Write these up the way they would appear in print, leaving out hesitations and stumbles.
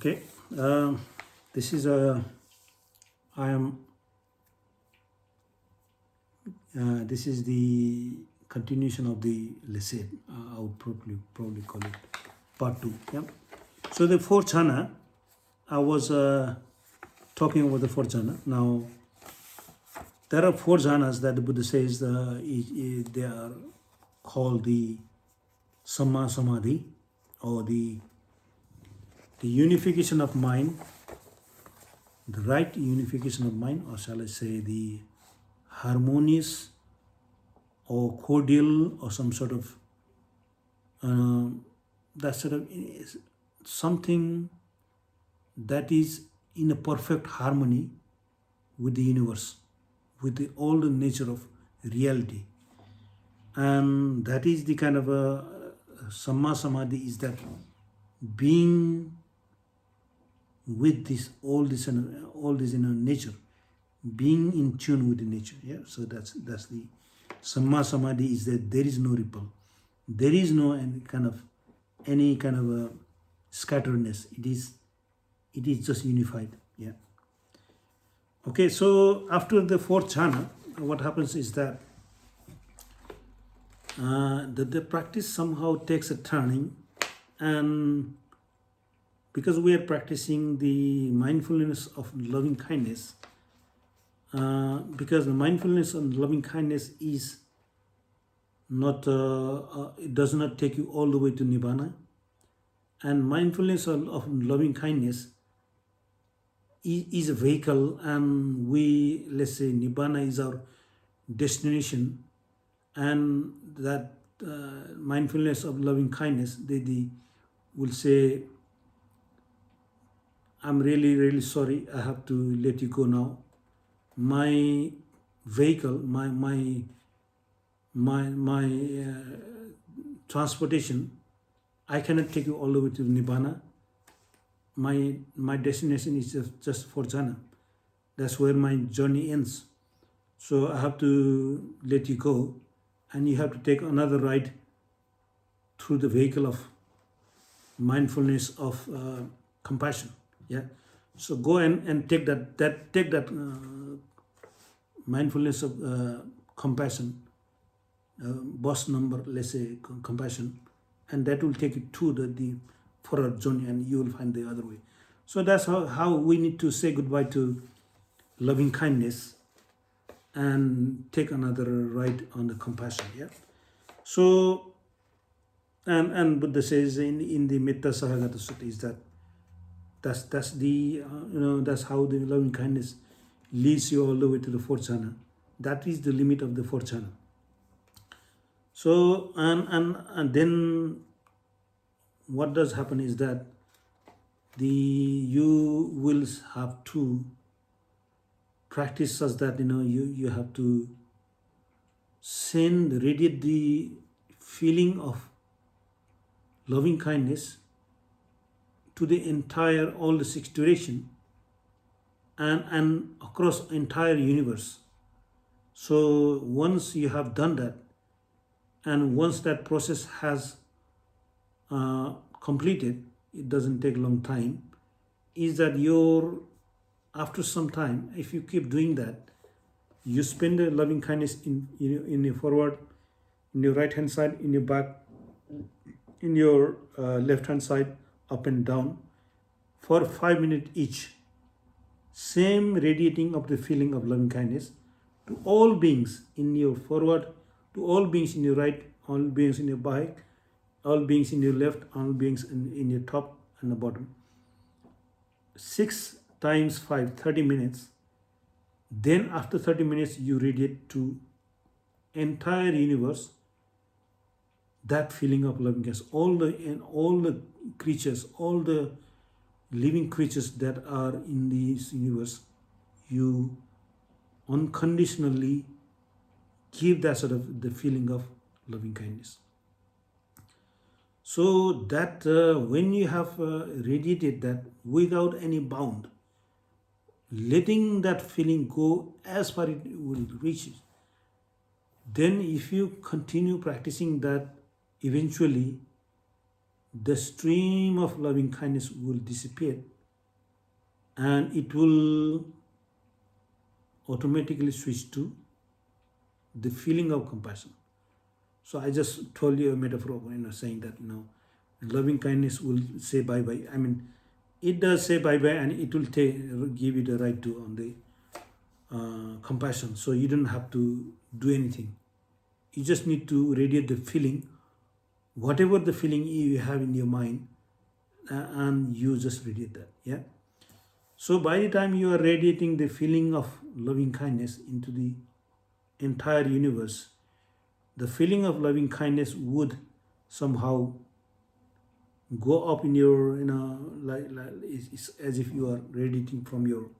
Okay, this is a. I am. This is the continuation of the lesson. I would probably call it part two. Yeah. So the fourth jhana, I was talking about the fourth jhana. Now there are four jhanas that the Buddha says they are called the Samma Samadhi, or the unification of mind, the right unification of mind, or shall I say the harmonious or cordial, or some sort of that sort of something that is in a perfect harmony with the universe, with all the nature of reality. And that is the kind of a Samma Samadhi, is that being with this all this nature, being in tune with the nature. Yeah, so that's the Samma Samadhi, is that there is no ripple, there is no any kind of a scatteredness. It is just unified. Yeah. Okay, so after the fourth jhana, what happens is that the practice somehow takes a turning, and because we are practicing the mindfulness of loving kindness, because the mindfulness of loving kindness is not, it does not take you all the way to Nibbana, and mindfulness of loving kindness is a vehicle, and let's say Nibbana is our destination, and that mindfulness of loving kindness, they will say, I'm really, really sorry, I have to let you go now. My vehicle, my transportation, I cannot take you all the way to Nibbana. My destination is just for jhana. That's where my journey ends. So I have to let you go, and you have to take another ride through the vehicle of mindfulness of compassion. Yeah. So go and take that mindfulness of compassion, bus number, let's say compassion, and that will take you to the for a journey, and you will find the other way. So that's how we need to say goodbye to loving kindness and take another ride on the compassion. Yeah. So and Buddha says in the Metta Sahagata Sutta is that that's the that's how the loving kindness leads you all the way to the fourth jhana. That is the limit of the fourth jhana. So and then what does happen is that you will have to practice such that you have to radiate the feeling of loving kindness to the entire, all the six duration, and across entire universe. So once you have done that, and once that process has completed, it doesn't take a long time, is that after some time, if you keep doing that, you spend the loving kindness in your forward, in your right hand side, in your back, in your left hand side, up and down, for 5 minutes each. Same radiating of the feeling of loving kindness to all beings in your forward, to all beings in your right, all beings in your back, all beings in your left, all beings in your top and the bottom. 6 times 5, 30 minutes. Then after 30 minutes, you radiate to entire universe that feeling of loving kindness. All the creatures, all the living creatures that are in this universe, you unconditionally give that sort of the feeling of loving kindness. So that when you have radiated that without any bound, letting that feeling go as far it will reach, then if you continue practicing that, eventually the stream of loving kindness will dissipate and it will automatically switch to the feeling of compassion. So I just told you a metaphor of saying that loving kindness will say bye bye. I mean, it does say bye bye, and it will give you the right to on the compassion. So you don't have to do anything. You just need to radiate the feeling, whatever the feeling you have in your mind, and you just radiate that. Yeah. So by the time you are radiating the feeling of loving kindness into the entire universe, the feeling of loving kindness would somehow go up in your, like it's as if you are radiating from your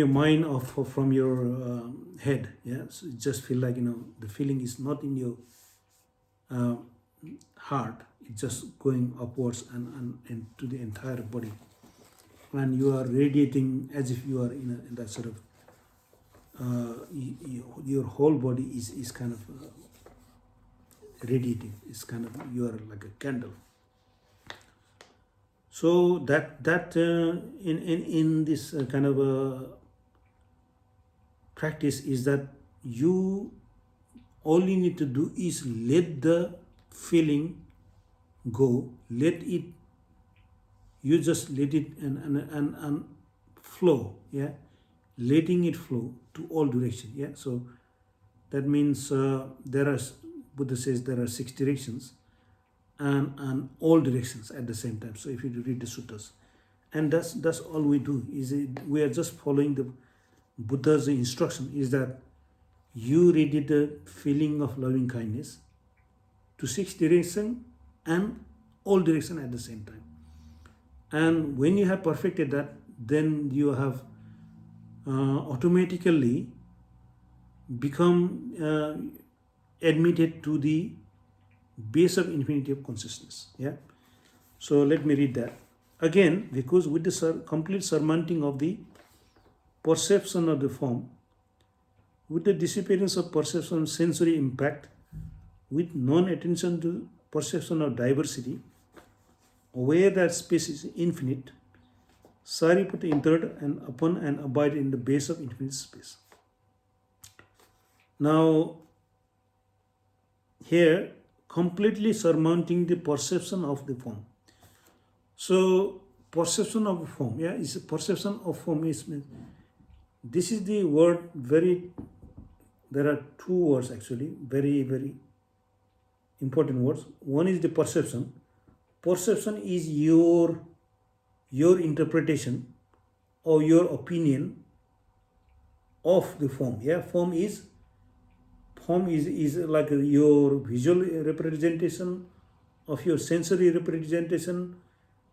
mind or from your head. Yeah, so it just feel like the feeling is not in your uh, heart. It's just going upwards and to the entire body, and you are radiating as if you are in that sort of your whole body is kind of radiating. It's kind of, you are like a candle. So that in this kind of practice is that you all you need to do is let the feeling go, let it, you just let it and flow. Yeah, letting it flow to all direction. Yeah, so that means Buddha says there are 6 directions and all directions at the same time. So if you read the suttas, and that's all we do, is we are just following the Buddha's instruction, is that you radiate the feeling of loving kindness to 6 direction and all direction at the same time. And when you have perfected that, then you have automatically become admitted to the base of infinity of consciousness. Yeah. So let me read that again, because with the complete surmounting of the perception of the form, with the disappearance of perception of sensory impact, with non-attention to perception of diversity, aware that space is infinite, Sariputta entered and upon and abided in the base of infinite space. Now, here, completely surmounting the perception of the form. So, perception of form, yeah, is perception of form is, this is the word there are 2 words actually, very, very important words. One is the perception. Perception is your interpretation or your opinion of the form. Yeah, form is like your visual representation of your sensory representation,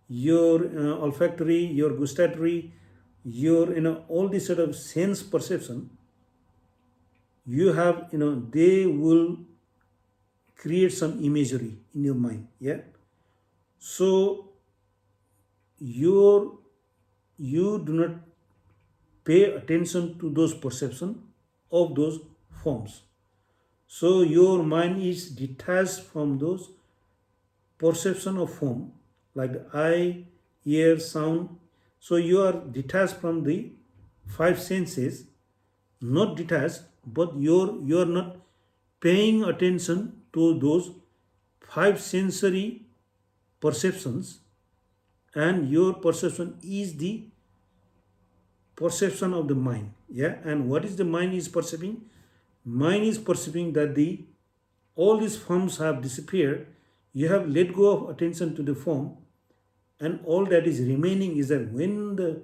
your olfactory, your gustatory, your all these sort of sense perception. You have they will create some imagery in your mind. Yeah, so you do not pay attention to those perception of those forms. So your mind is detached from those perception of form, like the eye, ear, sound. So you are detached from the 5 senses, not detached, but you are not paying attention to those 5 sensory perceptions, and your perception is the perception of the mind. Yeah, and what is the mind is perceiving? Mind is perceiving that all these forms have disappeared. You have let go of attention to the form, and all that is remaining is that when the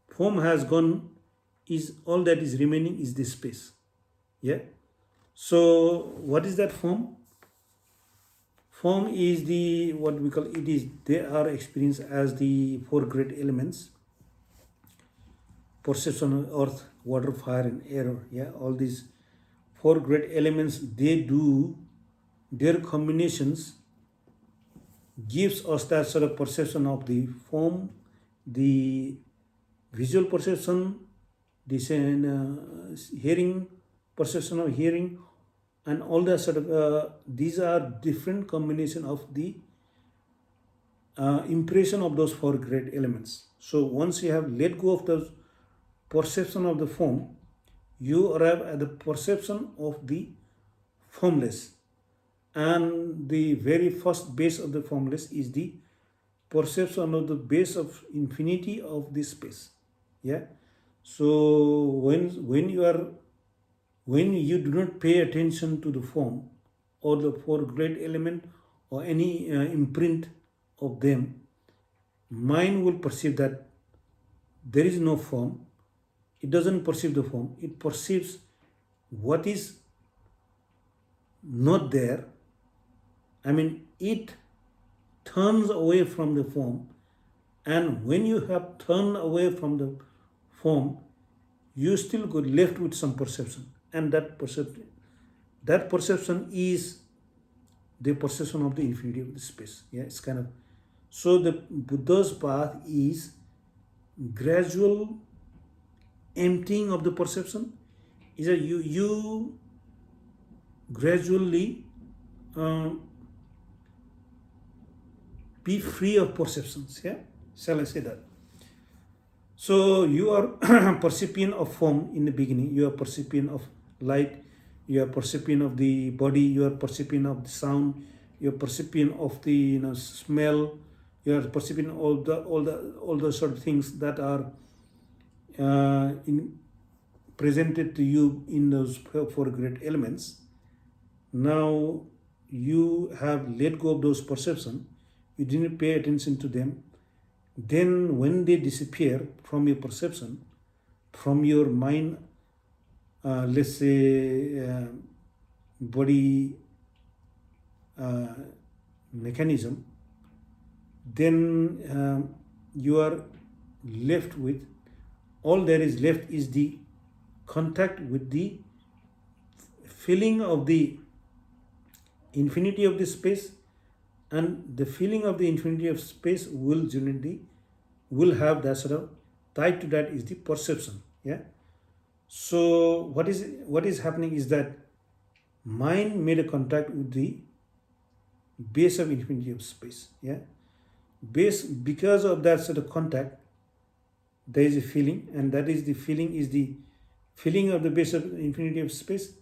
form has gone, is all that is remaining is this space. Yeah. So what is that form? Form is the what we call it is they are experienced as the 4 great elements: perception of earth, water, fire, and air. Yeah, all these 4 great elements, they do their combinations gives us that sort of perception of the form, the visual perception, the hearing perception of hearing, and all that sort of these are different combination of the impression of those four great elements. So once you have let go of the perception of the form, you arrive at the perception of the formless. And the very first base of the formless is the perception of the base of infinity of this space. Yeah. So when you do not pay attention to the form or the four great element or any imprint of them, mind will perceive that there is no form. It doesn't perceive the form. It perceives what is not there. I mean, it turns away from the form, and when you have turned away from the form, you still go left with some perception, and that perception is the perception of the infinity of the space. Yeah, it's kind of so the Buddha's path is gradual emptying of the perception. Is that you gradually be free of perceptions. Yeah, shall I say that? So you are percipient of form in the beginning. You are percipient of light. You are percipient of the body. You are percipient of the sound. You are percipient of the smell. You are percipient of all the sort of things that are presented to you in those four great elements. Now you have let go of those perceptions. You didn't pay attention to them. Then when they disappear from your perception, from your mind, let's say body mechanism, then you are left with, all there is left is the contact with the feeling of the infinity of the space, and the feeling of the infinity of space will generally have that sort of tied to that is the perception. Yeah. So what is happening is that mind made a contact with the base of infinity of space. Yeah. Because of that sort of contact, there is a feeling, and that is the feeling of the base of infinity of space,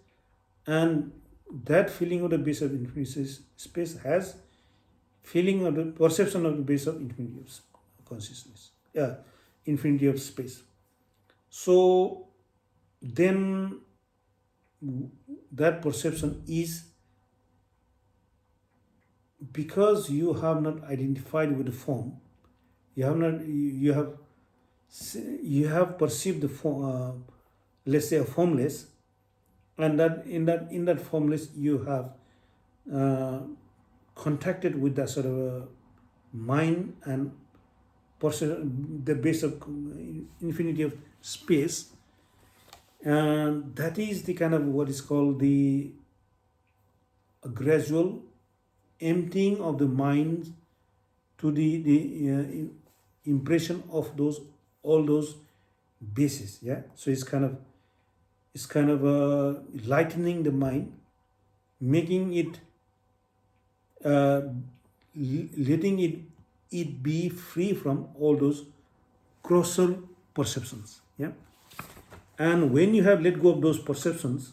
and that feeling of the base of infinity of space has feeling of the perception of the base of infinity of consciousness. Yeah, infinity of space. So then that perception is, because you have not identified with the form, you have perceived the form, let's say a formless, and that in that formless you have contacted with that sort of a mind and the base of infinity of space, and that is the kind of what is called the gradual emptying of the mind to the impression of all those bases. Yeah, so it's kind of lightening the mind, making it letting it be free from all those grosser perceptions. Yeah, and when you have let go of those perceptions,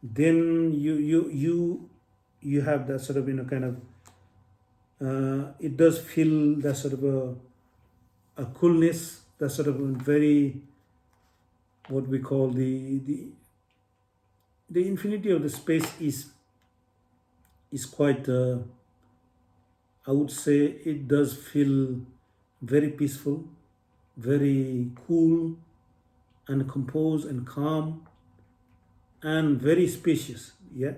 then you have that sort of kind of it does feel that sort of a coolness, that sort of very what we call the infinity of the space is quite I would say it does feel very peaceful, very cool and composed and calm and very spacious. Yeah,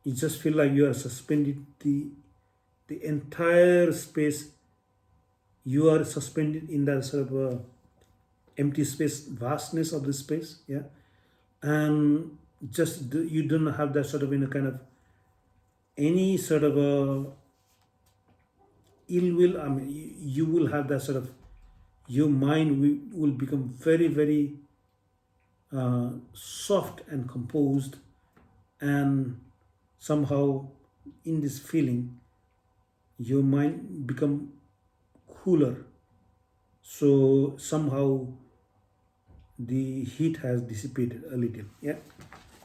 you just feel like you are suspended the entire space. You are suspended in that sort of empty space, vastness of the space. Yeah, and just you don't have that sort of kind of any sort of a ill will. I mean, you will have that sort of, your mind will become very, very soft and composed, and somehow in this feeling your mind become cooler. So somehow the heat has dissipated a little. Yeah.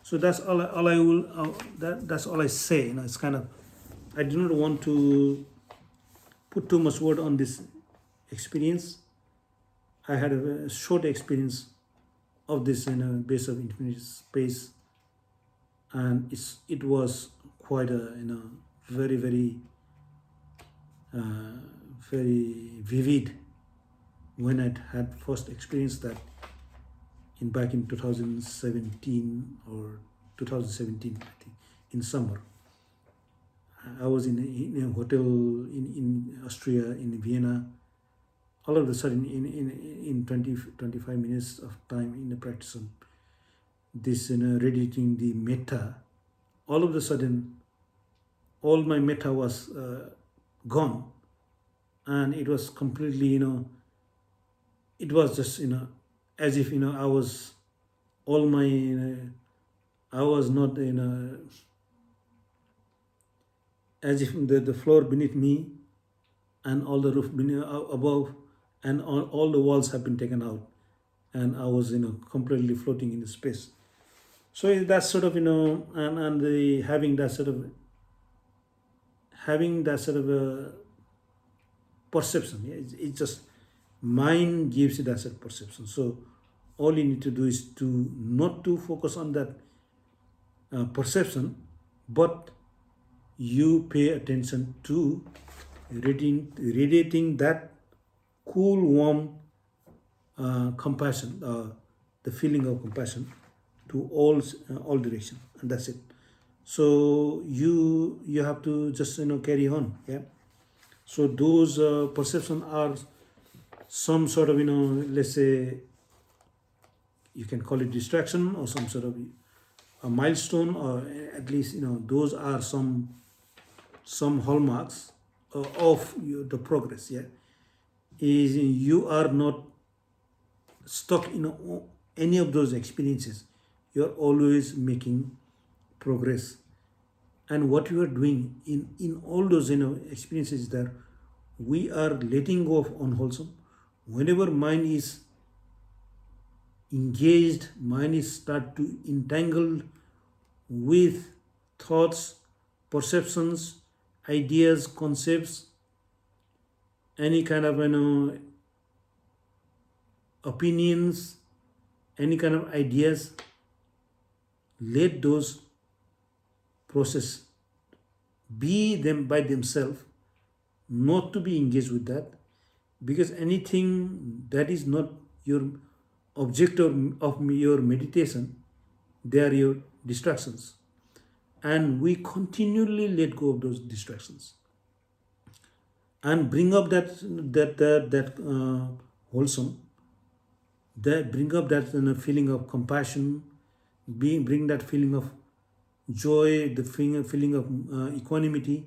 So that's all I will. That's all I say. It's kind of. I do not want to put too much word on this experience. I had a short experience of this base of infinite space, and it was quite a very uh, very vivid when I had first experienced that back in 2017 or 2017, I think, in summer. I was in a hotel in Austria, in Vienna. All of a sudden, in 25 minutes of time in the practice of this, radiating the metta, all of a sudden, all my metta was gone, and it was completely, it was just, as if, I was all my, I was not as if the floor beneath me and all the roof beneath, above, and all the walls have been taken out, and I was completely floating in space. So that's sort of and the having that sort of a perception. Yeah, it's just mind gives you that sort of perception. So all you need to do is to not to focus on that perception, but you pay attention to radiating that cool, warm compassion, the feeling of compassion to all direction, and that's it. So you have to just carry on. Yeah. So those perception are some sort of let's say you can call it distraction or some sort of a milestone, or at least those are some hallmarks of the progress. Yeah, is you are not stuck in any of those experiences. You are always making progress, and what you are doing in all those experiences is that we are letting go of unwholesome. Whenever mind is engaged, mind is start to entangled with thoughts, perceptions, ideas, concepts, any kind of opinions, any kind of ideas, let those process be them by themselves, not to be engaged with that, because anything that is not your object of your meditation, they are your distractions, and we continually let go of those distractions and bring up that wholesome, that bring up that feeling of compassion, bring that feeling of joy, the feeling of equanimity.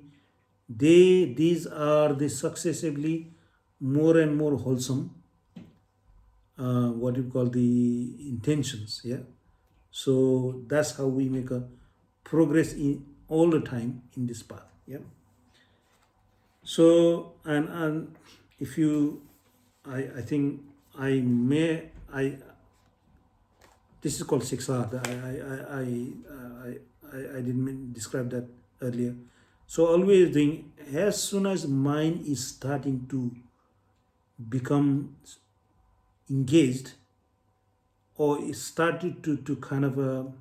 These are the successively more and more wholesome, what you call the intentions. Yeah. So that's how we make a progress in all the time in this path. Yeah. So and if you, I think I may I this is called 6R. I didn't describe that earlier. So always doing, as soon as mind is starting to become engaged, or it started to kind of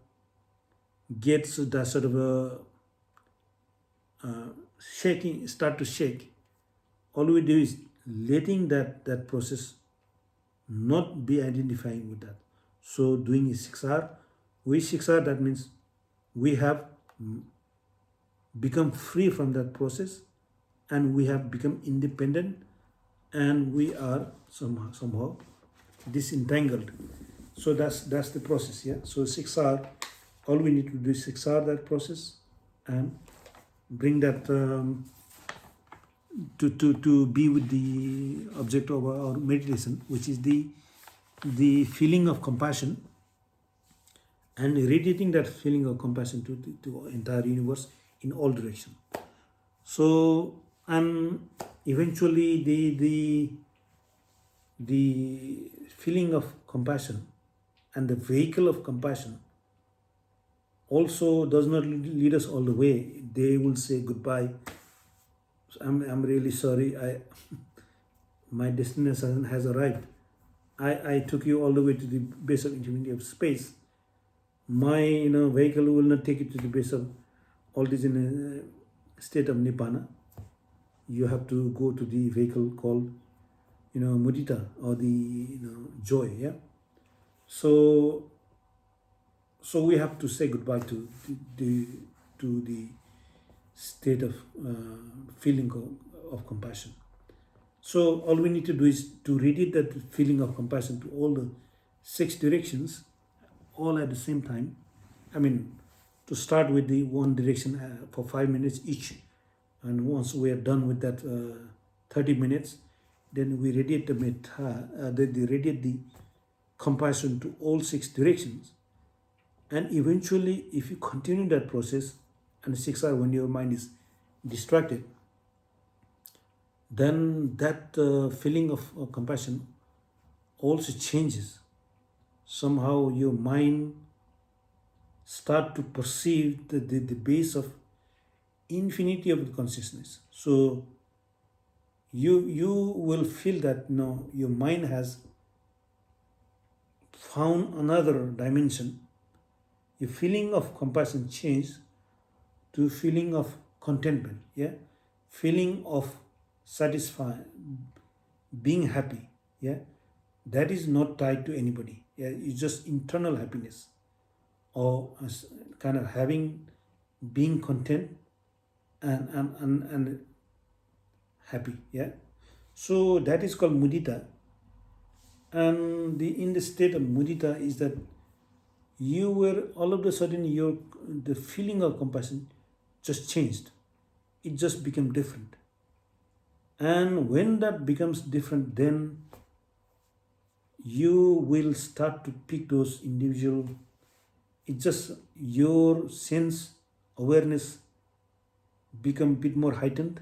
get that sort of a shaking, start to shake, all we do is letting that process not be identifying with that. So doing is 6R. With 6R, that means we have become free from that process, and we have become independent, and we are somehow disentangled. So that's the process. Yeah. So 6R, all we need to do is 6R that process and bring that to be with the object of our meditation, which is the feeling of compassion, and radiating that feeling of compassion to entire universe in all direction. So And eventually the feeling of compassion and the vehicle of compassion also does not lead us all the way. They will say goodbye. I'm really sorry. My destination has arrived. I took you all the way to the base of infinity of space. My vehicle will not take you to the base of all this in a state of Nibbana. You have to go to the vehicle called mudita, or the joy. Yeah. So we have to say goodbye to the state of feeling of compassion. So all we need to do is to radiate that feeling of compassion to all the 6 directions, all at the same time. I mean, to start with the one direction for 5 minutes each, and once we are done with that 30 minutes, then we radiate the radiate the compassion to all 6 directions. And eventually, if you continue that process, and 6 hours when your mind is distracted, then that feeling of compassion also changes. Somehow your mind start to perceive the base of infinity of the consciousness. So you will feel that your mind has found another dimension. Your feeling of compassion changes to feeling of contentment, yeah, feeling of satisfied, being happy, yeah. That is not tied to anybody, yeah. It's just internal happiness, or kind of having, being content and happy, yeah. So that is called mudita. And the in the state of mudita is that you were all of a sudden your the feeling of compassion just changed. It just became different. And when that becomes different, then you will start to pick those individual. It's just your sense awareness become a bit more heightened.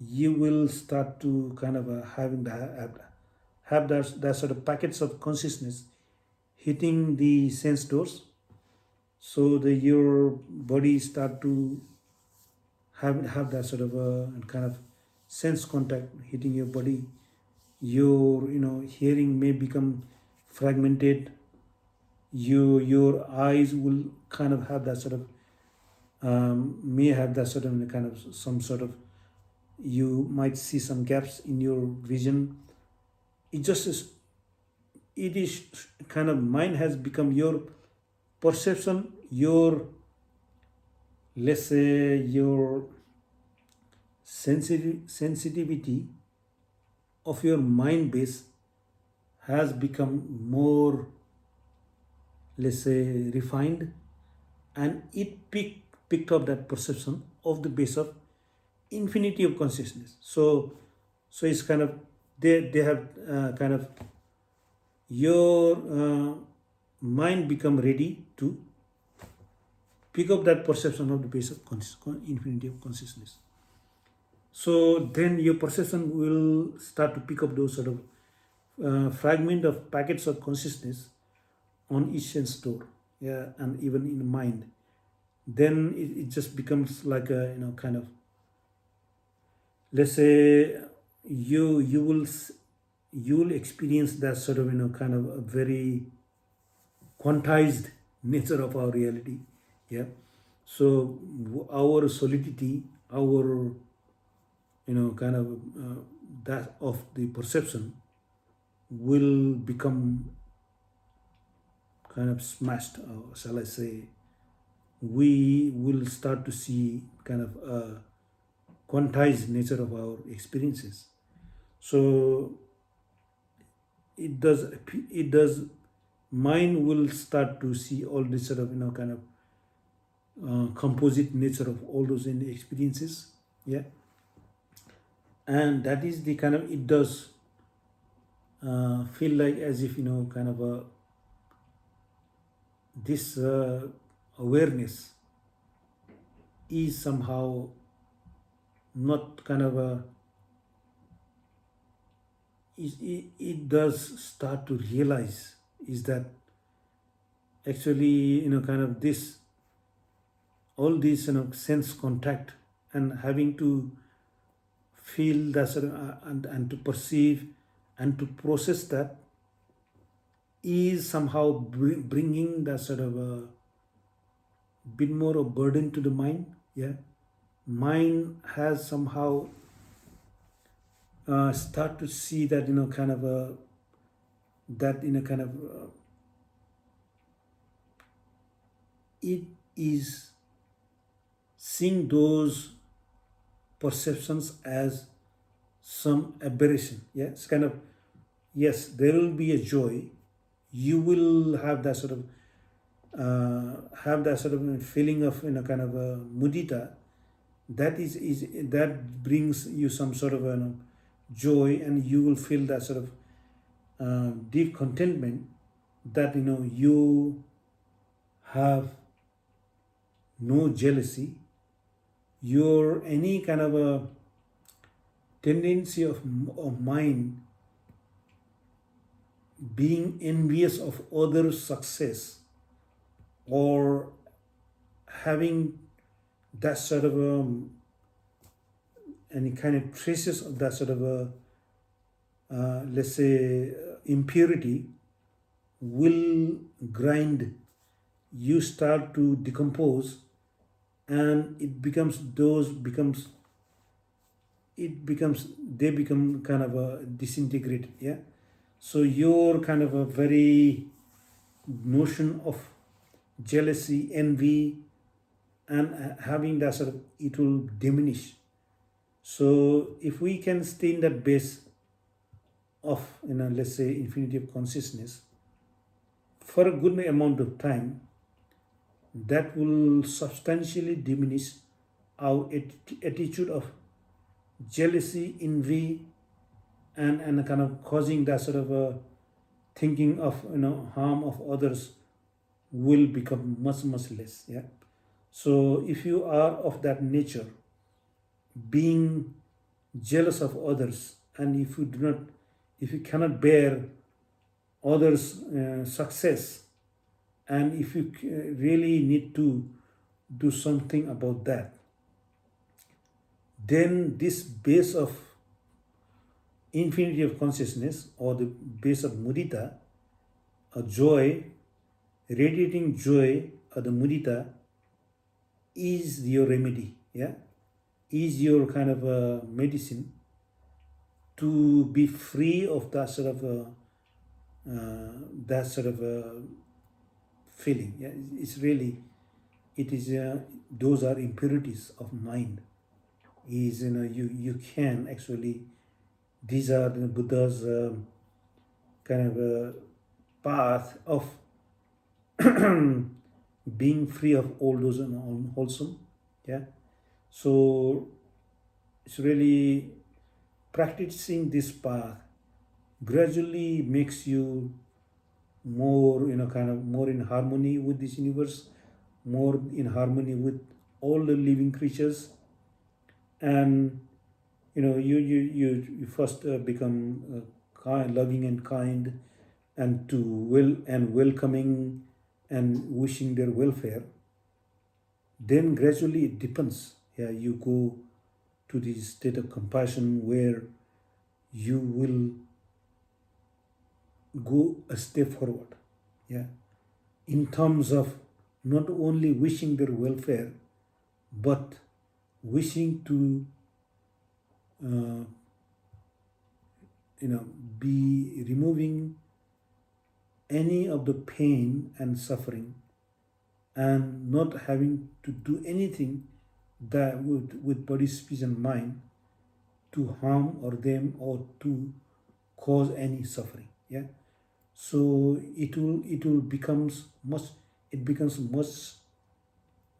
You will start to kind of having the have that sort of packets of consciousness hitting the sense doors, so that your body start to have that sort of kind of sense contact hitting your body. Your hearing may become fragmented. Your eyes will kind of have that sort of may have that sort of kind of some sort of, you might see some gaps in your vision. It just is, it is kind of, mind has become your perception, your, let's say, your sensitivity of your mind base has become more, let's say, refined, and it picked up that perception of the base of infinity of consciousness. So it's kind of, they have kind of, your mind become ready to pick up that perception of the base of infinity of consciousness. So then your perception will start to pick up those sort of fragment of packets of consciousness on each sense door, yeah, and even in the mind. Then it just becomes like a kind of, let's say, you will experience that sort of kind of a very quantized nature of our reality, yeah. So our solidity, our kind of that of the perception will become kind of smashed, or shall I say, we will start to see kind of a quantized nature of our experiences. So it does mind will start to see all this sort of kind of composite nature of all those in the experiences, yeah. And that is the kind of, it does feel like as if kind of a this awareness is somehow not kind of a, it does start to realize is that actually, kind of this, all these, sense contact and having to feel that sort of, and to perceive and to process that is somehow bringing that sort of a bit more of burden to the mind. Yeah, mind has somehow start to see that, kind of a, that, kind of it is seeing those perceptions as some aberration. Yeah, it's kind of, yes, there will be a joy, you will have that sort of feeling of, kind of a mudita, that is that brings you some sort of a joy, and you will feel that sort of deep contentment, that you have no jealousy, your any kind of a tendency of mind being envious of others' success, or having that sort of any kind of traces of that sort of a, let's say, impurity, will grind, you start to decompose, and they become kind of a disintegrated. Yeah, so your kind of a very notion of jealousy, envy, and having that sort of, it will diminish. So if we can stay in that base of, let's say, infinity of consciousness for a good amount of time, that will substantially diminish our attitude of jealousy, envy, and kind of causing that sort of a thinking of, harm of others, will become much less. Yeah, so if you are of that nature, being jealous of others, and if you cannot bear others success, and if you really need to do something about that, then this base of infinity of consciousness, or the base of mudita, a joy, radiating joy, or the mudita, is your remedy. Yeah, is your kind of a medicine to be free of that sort of feeling. Yeah, it's really, it is those are impurities of mind. Is, you can actually, these are the Buddha's kind of path of being free of all those unwholesome. Yeah, so it's really practicing this path gradually makes you more, kind of more in harmony with this universe, more in harmony with all the living creatures. And you first become loving and kind, and to welcoming and wishing their welfare. Then gradually it depends. Yeah, you go to the state of compassion, where you will go a step forward. Yeah, in terms of not only wishing their welfare, but wishing to uh, be removing any of the pain and suffering, and not having to do anything that with body, speech, and mind to harm or them, or to cause any suffering. Yeah, so it becomes much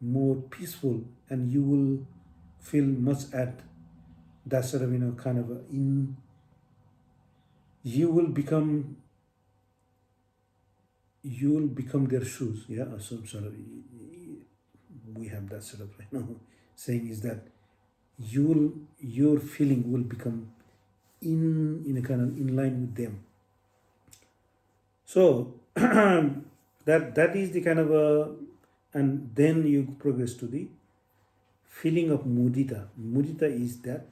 more peaceful, and you will feel much at that sort of, kind of in, you will become their shoes. Yeah, so sort of, we have that sort of saying, is that your feeling will become in a kind of in line with them. So that is the kind of and then you progress to the feeling of mudita. Mudita is that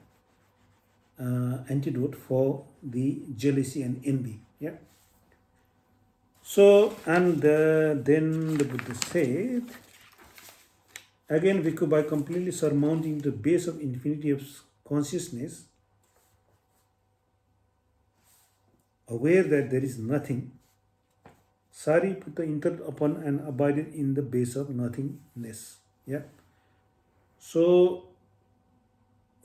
antidote for the jealousy and envy. Yeah. So and then the Buddha said again, by completely surmounting the base of infinity of consciousness, aware that there is nothing, Sariputta entered upon and abided in the base of nothingness. Yeah. So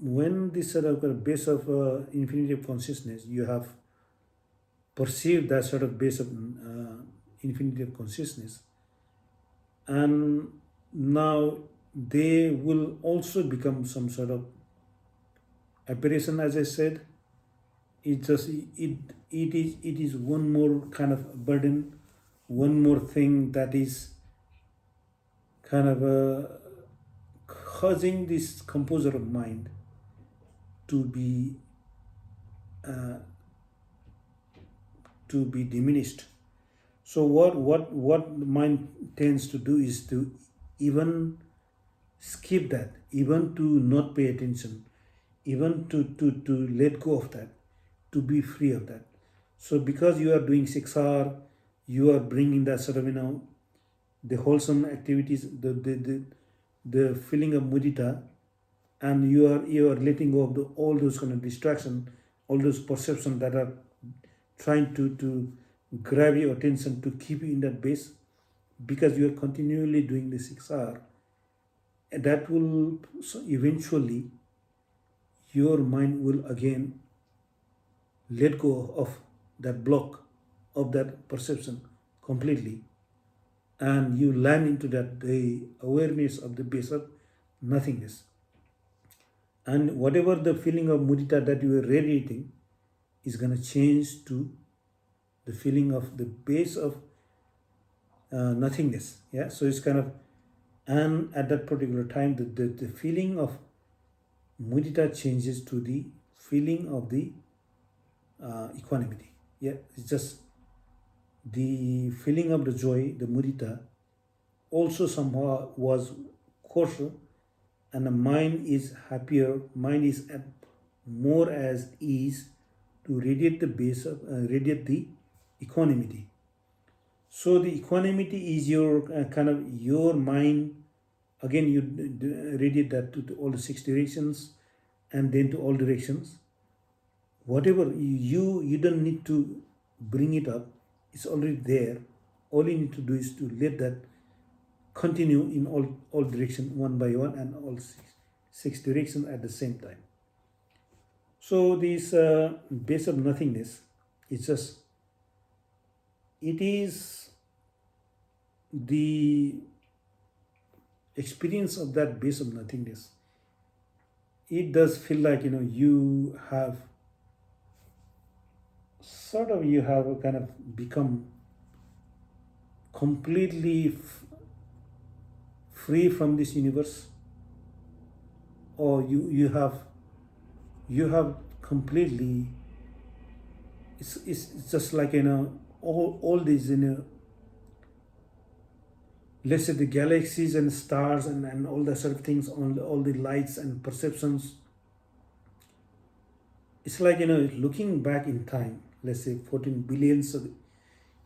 when this sort of base of infinity of consciousness, you have perceived that sort of base of infinity of consciousness, and now they will also become some sort of apparition, as I said. It is one more kind of burden, one more thing that is kind of causing this composer of mind to be diminished. So what mind tends to do is to even skip that, even to not pay attention, even to let go of that, to be free of that. So because you are doing 6R, you are bringing that sort of the wholesome activities, the feeling of mudita, and you are letting go of all those kind of distraction, all those perceptions that are trying to grab your attention to keep you in that base, because you are continually doing the 6R. That will eventually your mind will again let go of that block of that perception completely, and you land into that the awareness of the base of nothingness. And whatever the feeling of mudita that you are radiating is going to change to the feeling of the base of nothingness. Yeah, so it's kind of, and at that particular time the feeling of mudita changes to the feeling of the equanimity. Yeah, it's just the feeling of the joy, the mudita, also somehow was coarser, and the mind is happier, mind is at more as ease to radiate the base of radiate the equanimity. So the equanimity is your kind of your mind. Again, you radiate that to all the 6 directions, and then to all directions. Whatever you don't need to bring it up; it's already there. All you need to do is to let that continue in all directions, one by one, and all six directions at the same time. So this base of nothingness, it's just, it is the experience of that base of nothingness. It does feel like you have you have kind of become completely free from this universe, or you have completely, it's just like all these let's say the galaxies and stars and all the sort of things, all the lights and perceptions. It's like looking back in time, let's say 14 billions of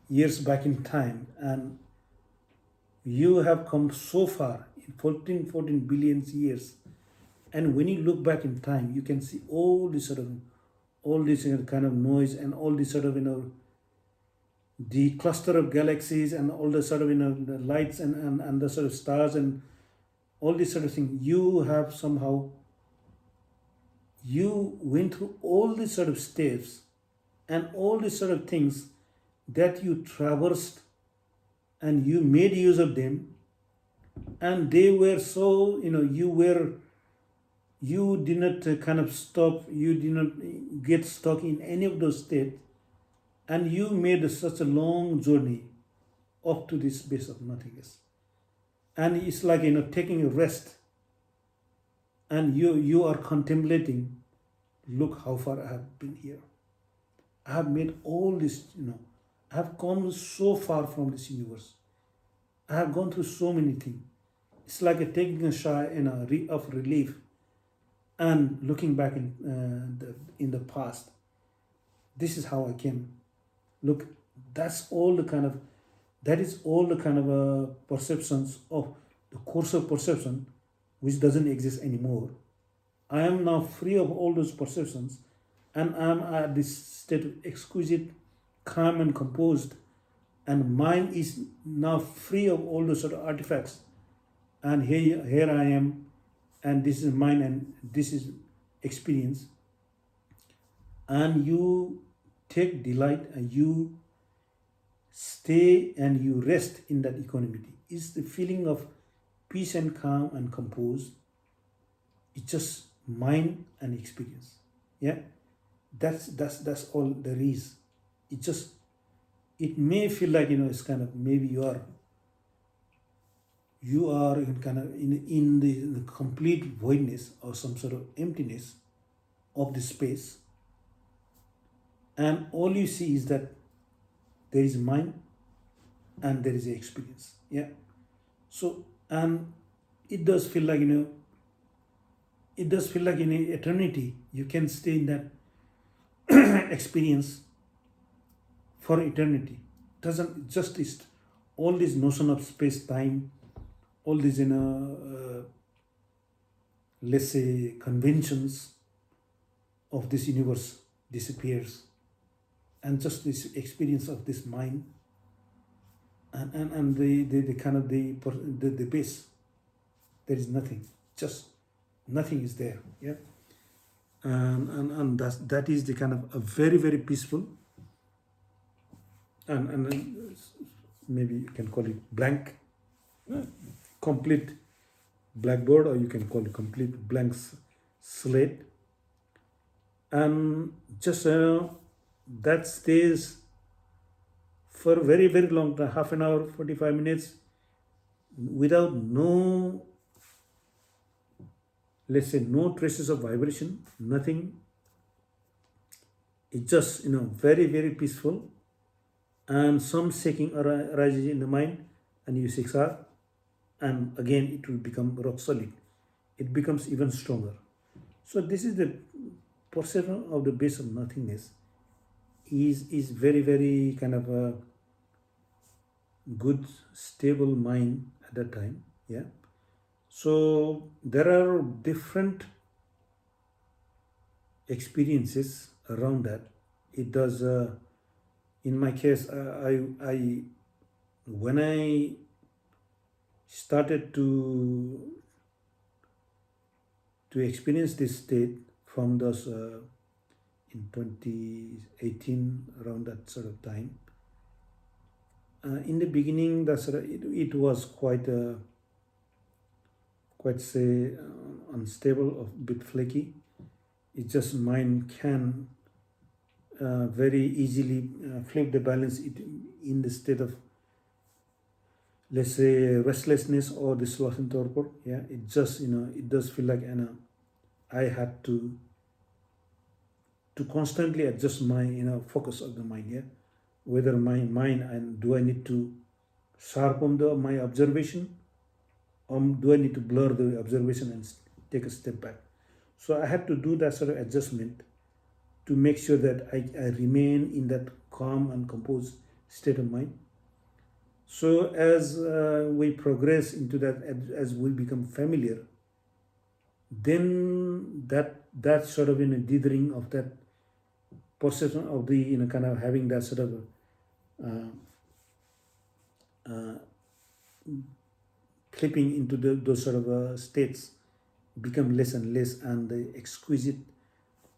years back in time, and you have come so far in 14 billion years, and when you look back in time, you can see all this kind of noise, and all this sort of the cluster of galaxies, and all the sort of the lights and the sort of stars, and all this sort of thing. You have somehow, you went through all these sort of steps and all these sort of things that you traversed, and you made use of them, and they were so you did not kind of stop, you did not get stuck in any of those states, and you made such a long journey up to this base of nothingness. And it's like taking a rest and you are contemplating, look how far I have been here. I have made all this, I have come so far from this universe. I have gone through so many things. It's like taking a sigh of relief and looking back in the past. This is how I came. Look, that is all the kind of perceptions of the course of perception which doesn't exist anymore. I am now free of all those perceptions, and I am at this state of exquisite calm and composed, and mind is now free of all those sort of artifacts. And here I am, and this is mine, and this is experience. And you take delight, and you stay, and you rest in that equanimity. It's the feeling of peace and calm and composed. It's just mind and experience. Yeah, that's all there is. It may feel like it's kind of, maybe you are in the complete voidness or some sort of emptiness of the space, and all you see is that there is mind and there is a experience. Yeah. So, and it does feel like in eternity you can stay in that experience for eternity. Doesn't just is all this notion of space time, all these let's say conventions of this universe disappears, and just this experience of this mind and the kind of the base. There is nothing, just nothing is there. Yeah. And that is the kind of a very, very peaceful, and maybe you can call it blank, complete blackboard, or you can call it complete blank slate. And just that stays for a very, very long time, half an hour, 45 minutes, without no, let's say, no traces of vibration, nothing. It's just very, very peaceful, and some shaking arises in the mind, and you siksar, and again it will become rock solid. It becomes even stronger. So this is the perception of the base of nothingness. Is very, very kind of a good stable mind at that time. Yeah. So there are different experiences around that. It does. In my case, I when I started to experience this state from those in 2018, around that sort of time. In the beginning, it was quite say unstable, a bit flaky. It just mind can very easily flip the balance in the state of, let's say, restlessness or the sloth and torpor. Yeah, it just it does feel like I had to constantly adjust my focus of the mind. Yeah, whether my mind, and do I need to sharpen my observation, or do I need to blur the observation and take a step back? So I had to do that sort of adjustment to make sure that I remain in that calm and composed state of mind. So as we progress into that, as we become familiar, then that sort of dithering of that perception of the kind of having that sort of flipping into those sort of states become less and less, and the exquisite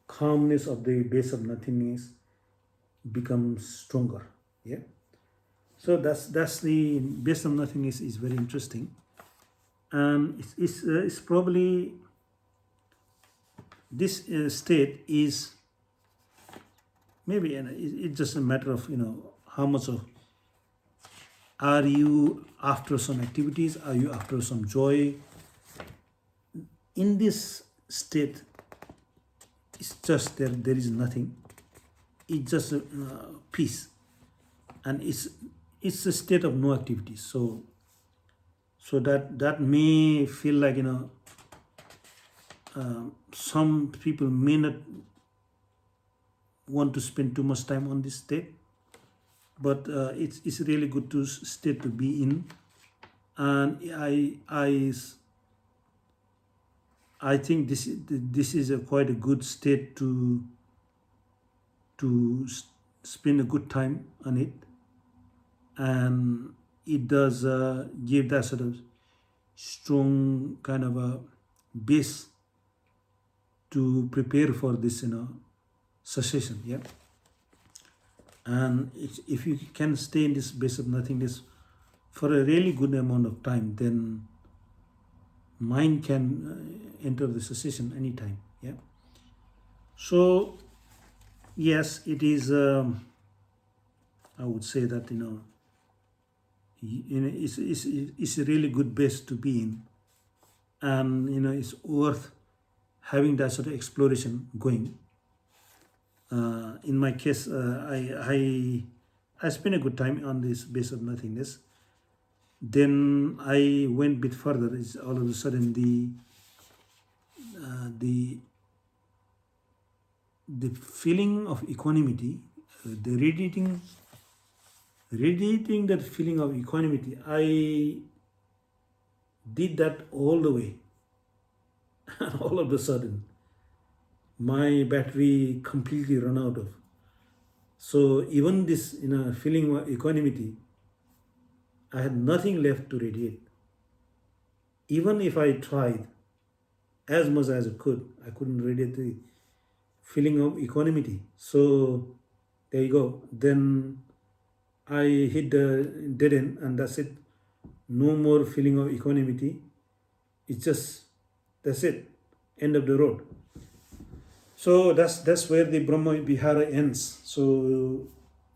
calmness of the base of nothingness becomes stronger. Yeah. So that's the base of nothingness is very interesting, and it's probably this state is maybe it's just a matter of how much of are you after some activities, are you after some joy. in this state, it's just there is nothing. It's just peace, and it's a state of no activity. So that may feel like, some people may not want to spend too much time on this state, but it's really good to state to be in. And I think this is a quite a good state to spend a good time on it, and it does give that sort of strong kind of a base to prepare for this, cessation. Yeah. And if you can stay in this base of nothingness for a really good amount of time, then mind can enter the cessation anytime. Yeah. So yes, it is. I would say that it's a really good base to be in, and it's worth having that sort of exploration going. In my case, I spent a good time on this base of nothingness. Then I went a bit further. It's all of a sudden the feeling of equanimity, the radiating that feeling of equanimity. I did that all the way. All of a sudden, my battery completely run out of. So even this, feeling of equanimity, I had nothing left to radiate. Even if I tried as much as I couldn't radiate the feeling of equanimity. So there you go. Then I hit the dead end, and that's it. No more feeling of equanimity. It's just, that's it. End of the road. So that's where the Brahma Vihara ends. So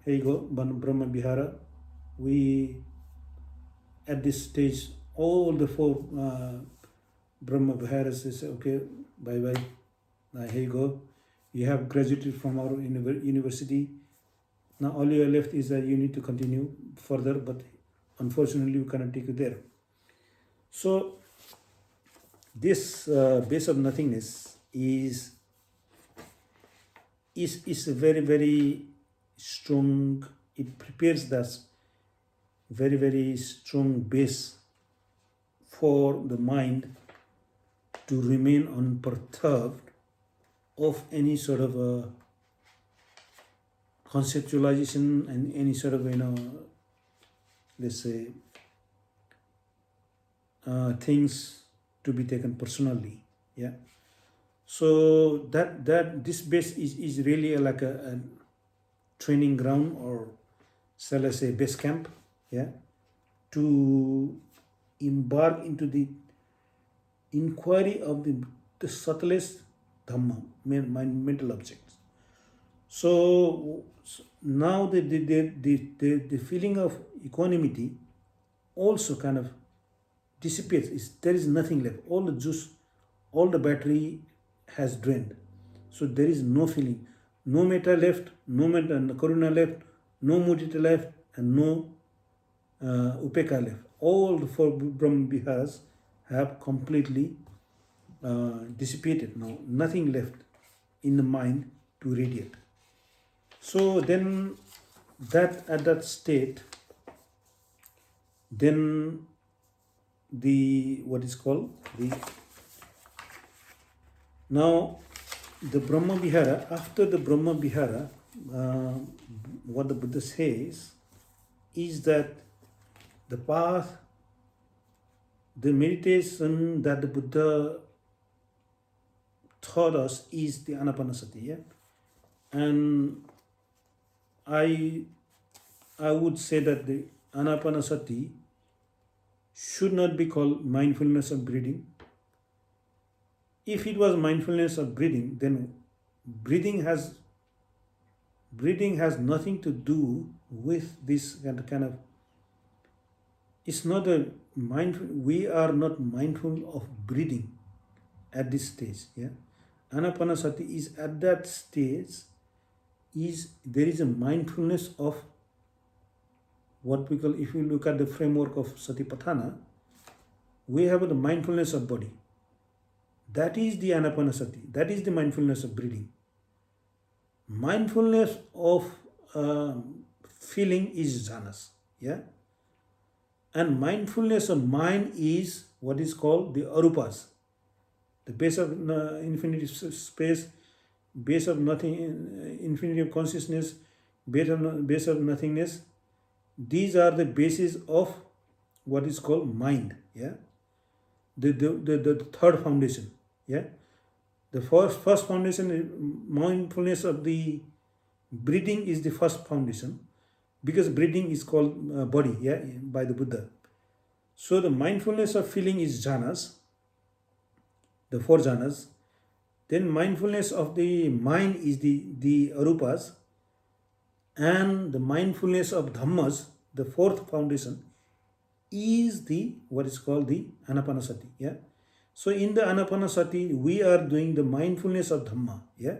here you go, Brahma Vihara. We at this stage, all the four Brahma Viharas is okay. Bye bye. Here you go. You have graduated from our university. Now all you are left is that you need to continue further, but unfortunately we cannot take you there. So this base of nothingness is a very, very strong. It prepares that very, very strong base for the mind to remain unperturbed of any sort of a conceptualization and any sort of, let's say, things to be taken personally. Yeah. So that this base is really like a training ground, or shall I say base camp, yeah, to embark into the inquiry of the subtlest dhamma, mental objects. So now the feeling of equanimity also kind of dissipates. There is nothing left. All the juice, all the battery has drained. So there is no feeling, no metta left, no karuna left, no mudita left, and no upeka left. All the four Brahma Viharas have completely dissipated now. Nothing left in the mind to radiate. So then at that state, then what is called now the Brahma Vihara. After the Brahma Vihara, what the Buddha says is that the path, the meditation that the Buddha taught us is the Anapanasati. Yeah? And I would say that the Anapanasati should not be called mindfulness of breathing. If it was mindfulness of breathing, then breathing has nothing to do with this kind of. It's not a mindful. We are not mindful of breathing at this stage. Yeah, anapanasati is at that stage. Is there is a mindfulness of what we call, if you look at the framework of Satipatthana, we have the mindfulness of body. That is the anapanasati. That is the mindfulness of breathing. Mindfulness of feeling is jhanas. Yeah, and mindfulness of mind is what is called the arupas, the base of infinity space, base of nothing, infinity of consciousness, base of nothingness. These are the bases of what is called mind. Yeah, the third foundation. Yeah, the first foundation is mindfulness of the breathing is the first foundation, because breathing is called body. Yeah, by the Buddha. So the mindfulness of feeling is jhanas, the four jhanas. Then mindfulness of the mind is the arupas, and the mindfulness of dhammas, the fourth foundation, is the what is called the anapanasati. Yeah. So in the anapanasati, we are doing the mindfulness of dhamma. Yeah.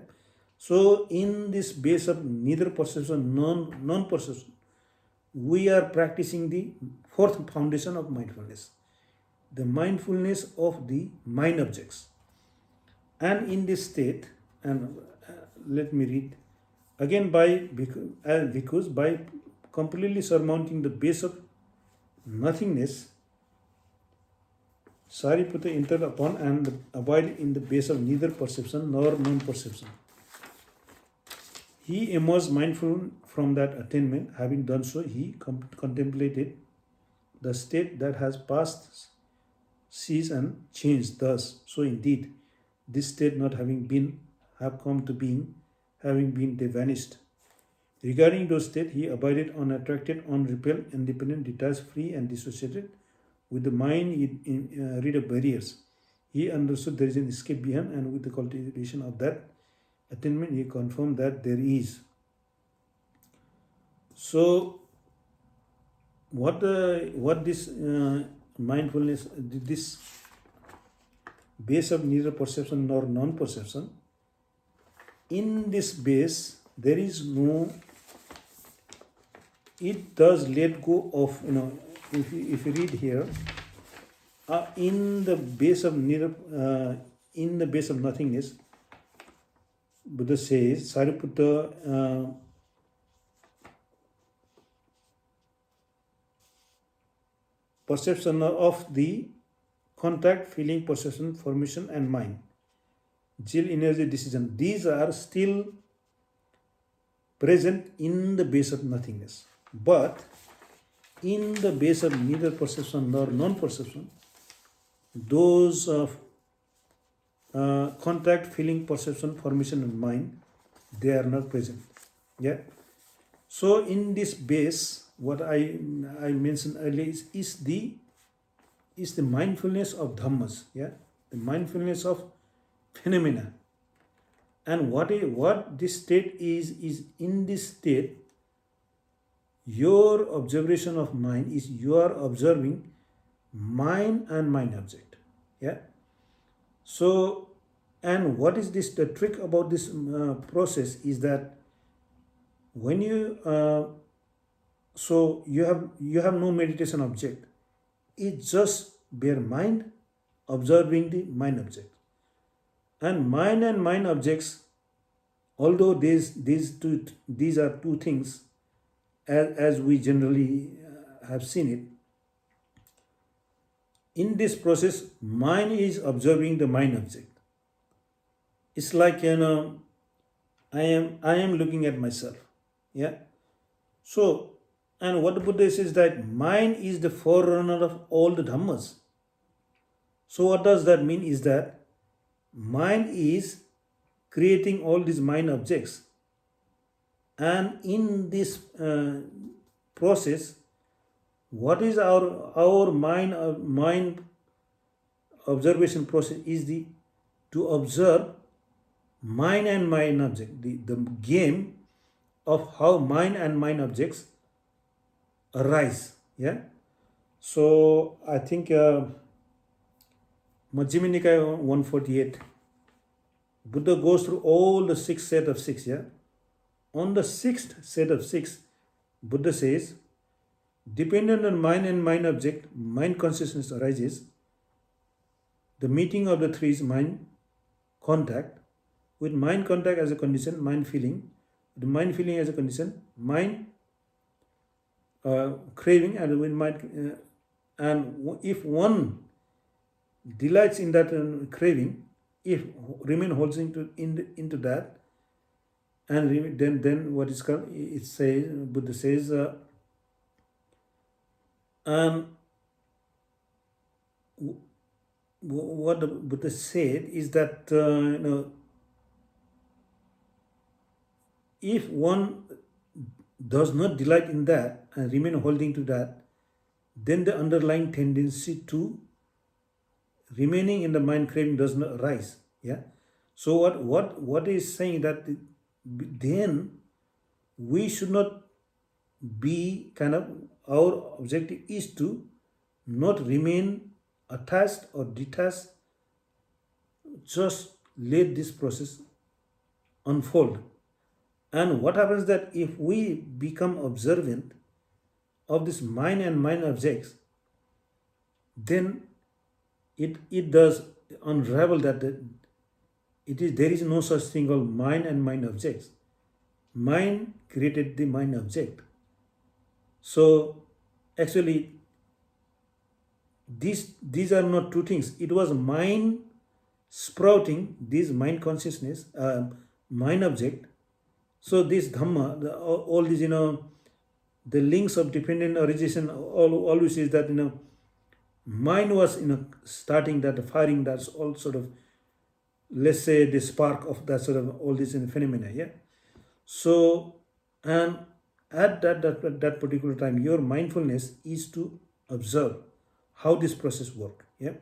So in this base of neither perception, non-perception, we are practicing the fourth foundation of mindfulness, the mindfulness of the mind objects. And in this state, and let me read again, because by completely surmounting the base of nothingness, Sariputta entered upon and abide in the base of neither perception nor non-perception. He emerged mindful from that attainment. Having done so, he contemplated the state that has passed, ceased, and changed. Thus, so indeed, this state not having been, have come to being, having been, they vanished. Regarding those states, he abided unattracted, unrepelled, independent, detached, free, and dissociated. With the mind rid of barriers, he understood there is an escape beyond, and with the cultivation of that attainment, he confirmed that there is. So, what this mindfulness, this base of neither perception nor non-perception, in this base there is no, it does let go of, if you read here, in the base of in the base of nothingness, Buddha says, Sariputta, perception of the contact, feeling, perception, formation, and mind, Jill, energy, decision, these are still present in the base of nothingness. But in the base of neither perception nor non-perception, those of contact, feeling, perception, formation, and mind, they are not present. Yeah. So in this base, what I mentioned earlier is the mindfulness of dhammas. Yeah, the mindfulness of phenomena. And what this state is in this state, your observation of mind is you are observing mind and mind object. Yeah. So, and what is this? The trick about this process is that when you so you have no meditation object. It's just bare mind observing the mind object, and mind objects. Although these are two things, as we generally have seen it. In this process, mind is observing the mind object. It's like, I am looking at myself. Yeah. So, and what the Buddha says that mind is the forerunner of all the dhammas. So what does that mean is that mind is creating all these mind objects, and in this process, what is our mind observation process is to observe mind and mind object, the game of how mind and mind objects arise. Yeah. So I think Majjhima Nikaya 148. Buddha goes through all the six set of six, yeah. On the sixth set of six, Buddha says, dependent on mind and mind object, mind consciousness arises. The meeting of the three is mind contact. With mind contact as a condition, mind feeling. With mind feeling as a condition, mind craving, and with mind. And if one delights in that craving, if remain holding into that, and then what is called, it says, Buddha says, and what the Buddha said is that if one does not delight in that and remain holding to that, then the underlying tendency to remaining in the mind craving does not arise. Yeah. So what is saying that then we should not be our objective is to not remain attached or detached. Just let this process unfold. And what happens that if we become observant of this mind and mind objects, then it does unravel that there is no such thing called mind and mind objects. Mind created the mind object. So actually these are not two things. It was mind sprouting this mind consciousness, mind object. So this Dhamma, all these, the links of dependent origin always is that, mind was, starting that, firing that all sort of, let's say, the spark of that sort of all these phenomena, yeah. So, and at that particular time, your mindfulness is to observe how this process work, yeah.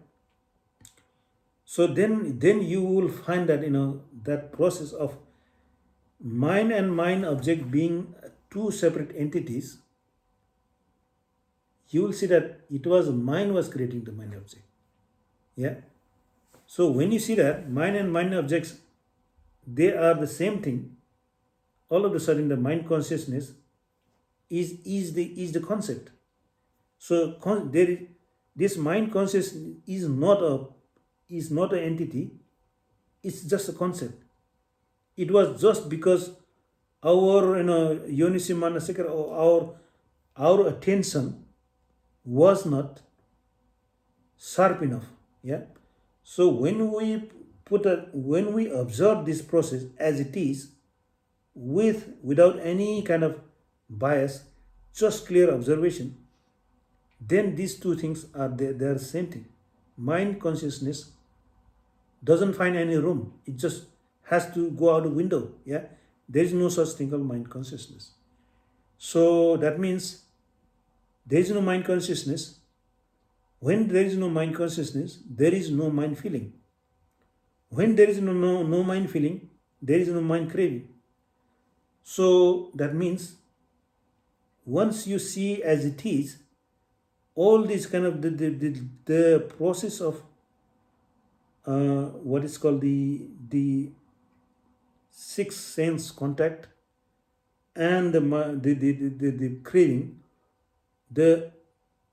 So then you will find that, that process of mind and mind object being two separate entities, you will see that it was mind was creating the mind object. Yeah. So when you see that mind and mind objects, they are the same thing, all of a sudden the mind consciousness is the concept. So there is this mind consciousness is not an entity, it's just a concept. It was just because our Yonisi Manasika, or our attention was not sharp enough. Yeah. So when we observe this process as it is, without any kind of bias, just clear observation, then these two things are they are the same thing. Mind consciousness doesn't find any room. It just has to go out the window. Yeah. There is no such thing called mind consciousness. So that means there is no mind consciousness. When there is no mind consciousness, there is no mind feeling. When there is no mind feeling, there is no mind craving. So that means once you see as it is, all this kind of the process of what is called the sixth sense contact and the craving, the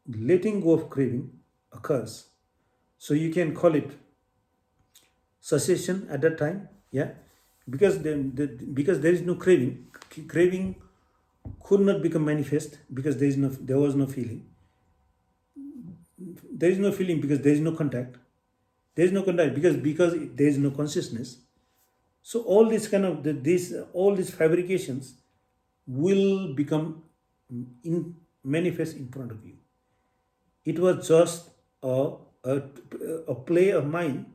letting go of craving occurs. So you can call it cessation at that time, yeah, because because there is no craving. Craving could not become manifest because there was no feeling. There is no feeling because there is no contact. There is no contact because there is no consciousness. So all these kind of all these fabrications will become manifest in front of you. It was just a play of mind.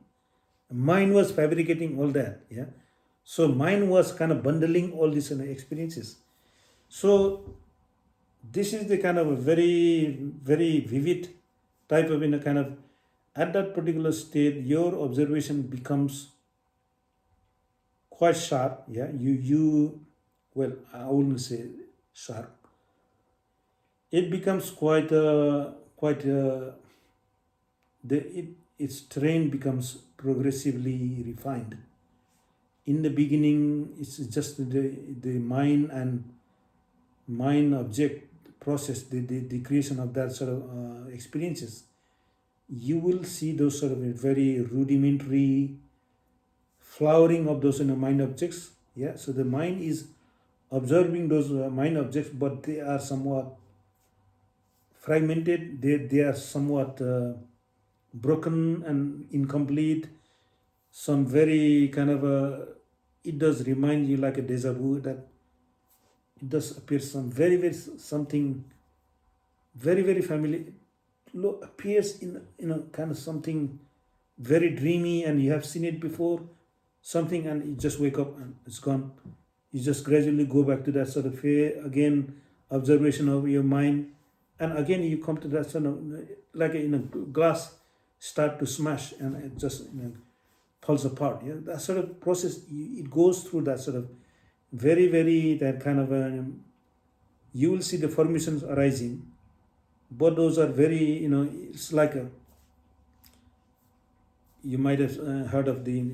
Mind was fabricating all that, yeah. So mind was kind of bundling all these experiences. So this is the kind of a very, very vivid type of kind of, at that particular state, your observation becomes quite sharp. Yeah, well, I wouldn't say sharp. It becomes quite its terrain becomes progressively refined. In the beginning, it's just the mind and mind object process, the creation of that sort of experiences. You will see those sort of very rudimentary flowering of those mind objects. Yeah, so the mind is observing those mind objects, but they are somewhat fragmented. They are somewhat broken and incomplete. Some very kind of it does remind you like a deja vu, that it does appear some very something very familiar. Appears in a kind of something very dreamy, and you have seen it before, something, and you just wake up and it's gone. You just gradually go back to that sort of again observation of your mind, and again you come to that sort of like glass start to smash, and it just falls apart. Yeah, that sort of process, it goes through that sort of very that kind of you will see the formations arising, but those are very it's like a, you might have heard of the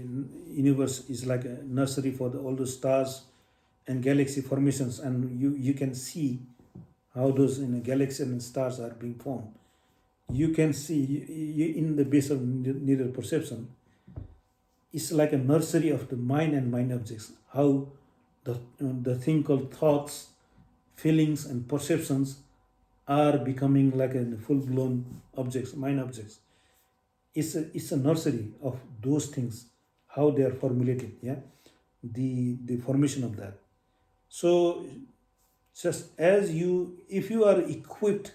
universe is like a nursery for all the stars and galaxy formations, and you can see how those galaxies and stars are being formed. You can see in the base of neural perception, it's like a nursery of the mind and mind objects, how the thing called thoughts, feelings and perceptions are becoming like a full-blown objects, mind objects. It's a nursery of those things, how they are formulated. Yeah, the formation of that. So just as if you are equipped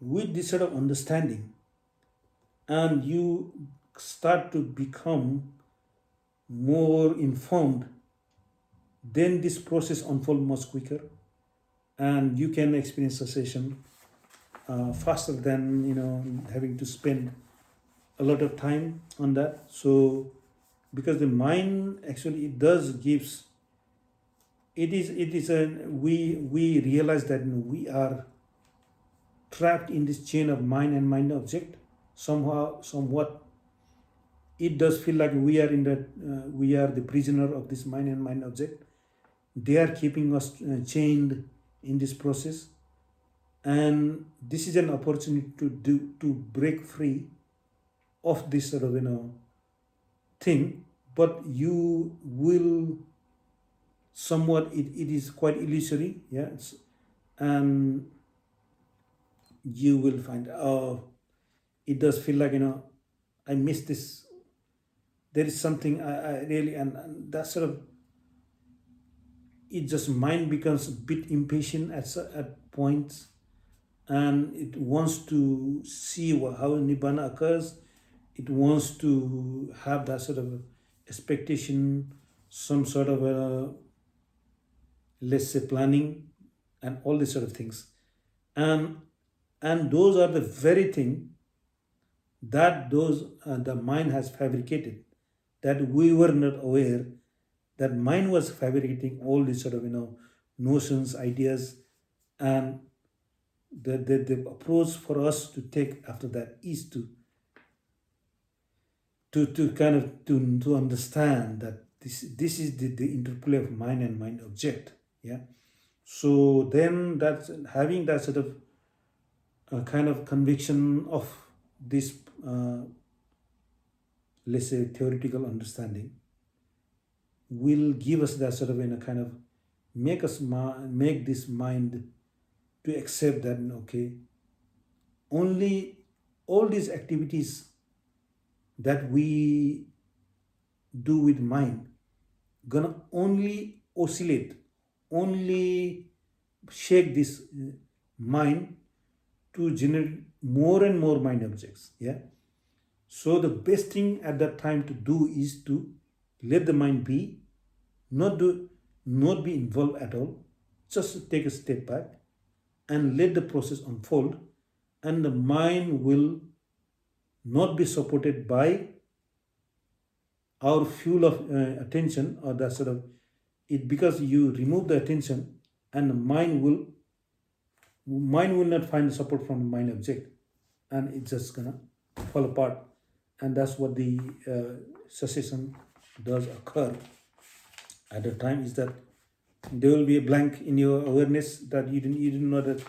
with this sort of understanding, and you start to become more informed, then this process unfolds much quicker, and you can experience cessation faster than having to spend a lot of time on that. So because the mind actually, it does gives, it is a, we realize that we are trapped in this chain of mind and mind object. Somewhat it does feel like we are in that we are the prisoner of this mind and mind object. They are keeping us chained in this process, and this is an opportunity to break free of this sort of thing. But you will somewhat, it is quite illusory. Yeah, and you will find, oh, it does feel like I miss this. There is something I really, and that sort of, it just mind becomes a bit impatient at points, and it wants to see how Nibbana occurs. It wants to have that sort of expectation, some sort of let's say planning, and all these sort of things. And those are the very thing that the mind has fabricated, that we were not aware that mind was fabricating all these sort of notions, ideas. And the approach for us to take after that is to kind of to understand that this is the interplay of mind and mind object. Yeah, so then that's having that sort of kind of conviction of this let's say theoretical understanding will give us that sort of kind of make this mind to accept that, okay, only all these activities that we do with mind gonna only oscillate, only shake this mind to generate more and more mind objects. Yeah, so the best thing at that time to do is to let the mind be, not be involved at all. Just take a step back and let the process unfold, and the mind will not be supported by our fuel of attention, or that sort of it, because you remove the attention, and the mind will not find support from the mind object, and it's just gonna fall apart. and that's what the cessation does occur at the time, is that there will be a blank in your awareness, that you didn't know that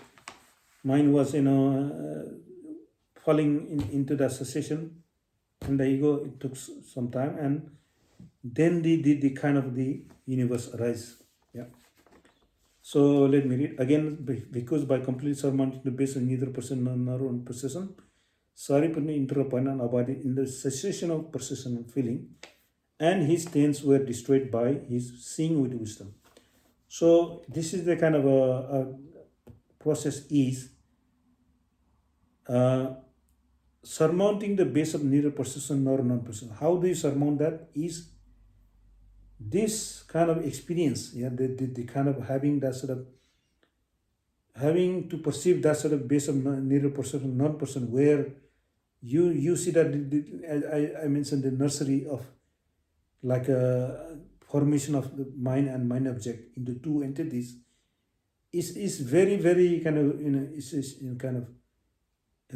mind was falling into that cessation, and the ego, it took some time, and then the kind of the universe arise. Yeah. So let me read again. Because by complete surmounting the base of neither person nor own possession, Saripurna interrupted abided in the cessation of perception and feeling, and his stains were destroyed by his seeing with wisdom. So this is the kind of a process is surmounting the base of neither perception nor non-perception. How do you surmount that? Is this kind of experience, yeah, the kind of having that sort of having to perceive that sort of base of neither perception, non-perception, where you see that I mentioned the nursery of like a formation of the mind and mind object into two entities is very kind of is in kind of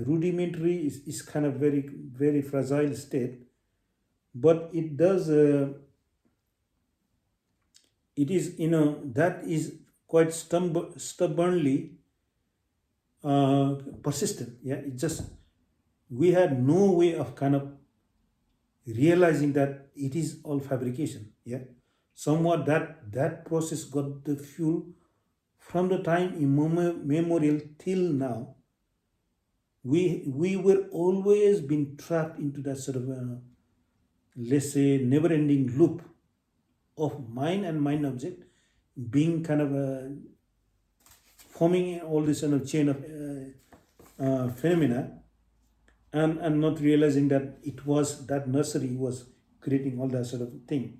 rudimentary, is kind of very fragile state, but it does it is that is quite stubbornly persistent. Yeah, it just, we had no way of kind of realizing that it is all fabrication. Yeah, somewhat that process got the fuel from the time immemorial till now. We were always been trapped into that sort of let's say never-ending loop of mind and mind object being kind of forming all this kind of chain of phenomena, and not realizing that it was that nursery was creating all that sort of thing.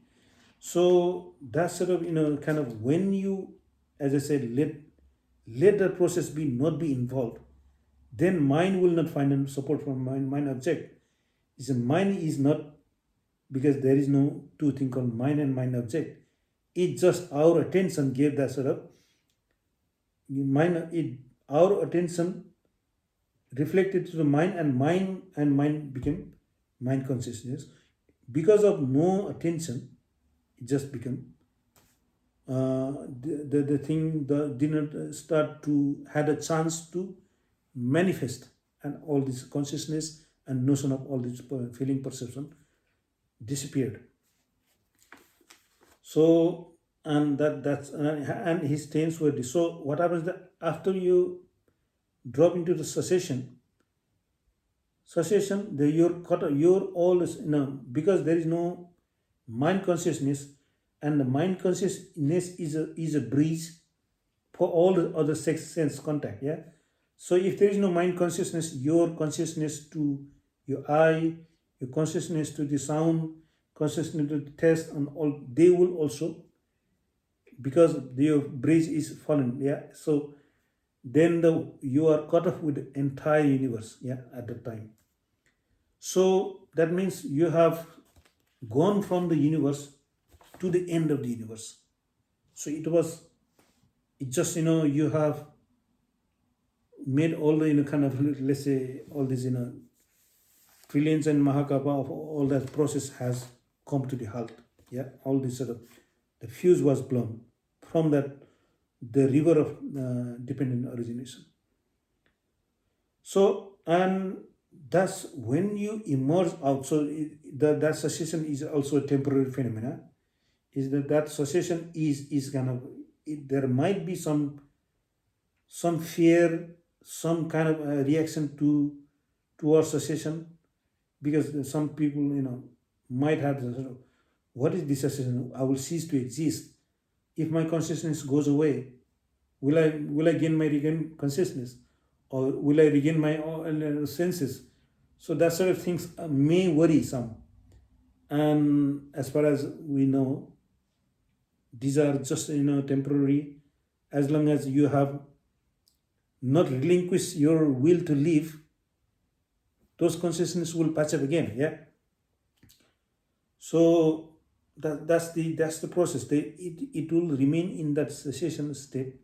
So that sort of kind of, when you, as I said, let the process be not be involved, then mind will not find support from mind object. Is a mind is not, because there is no two thing called mind and mind object. It just our attention gave that sort of mind. Our attention reflected to the mind, and mind became mind consciousness. Because of no attention, it just became the thing did not start to had a chance to manifest, and all this consciousness and notion of all this feeling perception disappeared. So, and that's and his stains were so what happens that after you drop into the cessation, you're all because there is no mind consciousness, and the mind consciousness is a bridge for all the other sense contact. Yeah. So if there is no mind consciousness, your consciousness to your eye, your consciousness to the sound, consciousness to the taste, and all, they will also, because your bridge is fallen. Yeah. So then you are caught up with the entire universe. Yeah, at the time. So that means you have gone from the universe to the end of the universe. So it just you have made all the kind of, let's say, all this trillions and mahakapa of all that process has come to the halt. Yeah, all this sort of, the fuse was blown from that, the river of dependent origination. So, and that's when you emerge out. So that cessation is also a temporary phenomena. Is that cessation is kind of there might be some fear, some kind of reaction towards cessation, because some people might have the, what is this cessation? I will cease to exist. If my consciousness goes away, will I regain consciousness, or will I regain my senses? So that sort of things may worry some. And as far as we know, these are just temporary. As long as you have not relinquished your will to live, those consciousness will patch up again. Yeah. So that's the process. It will remain in that cessation state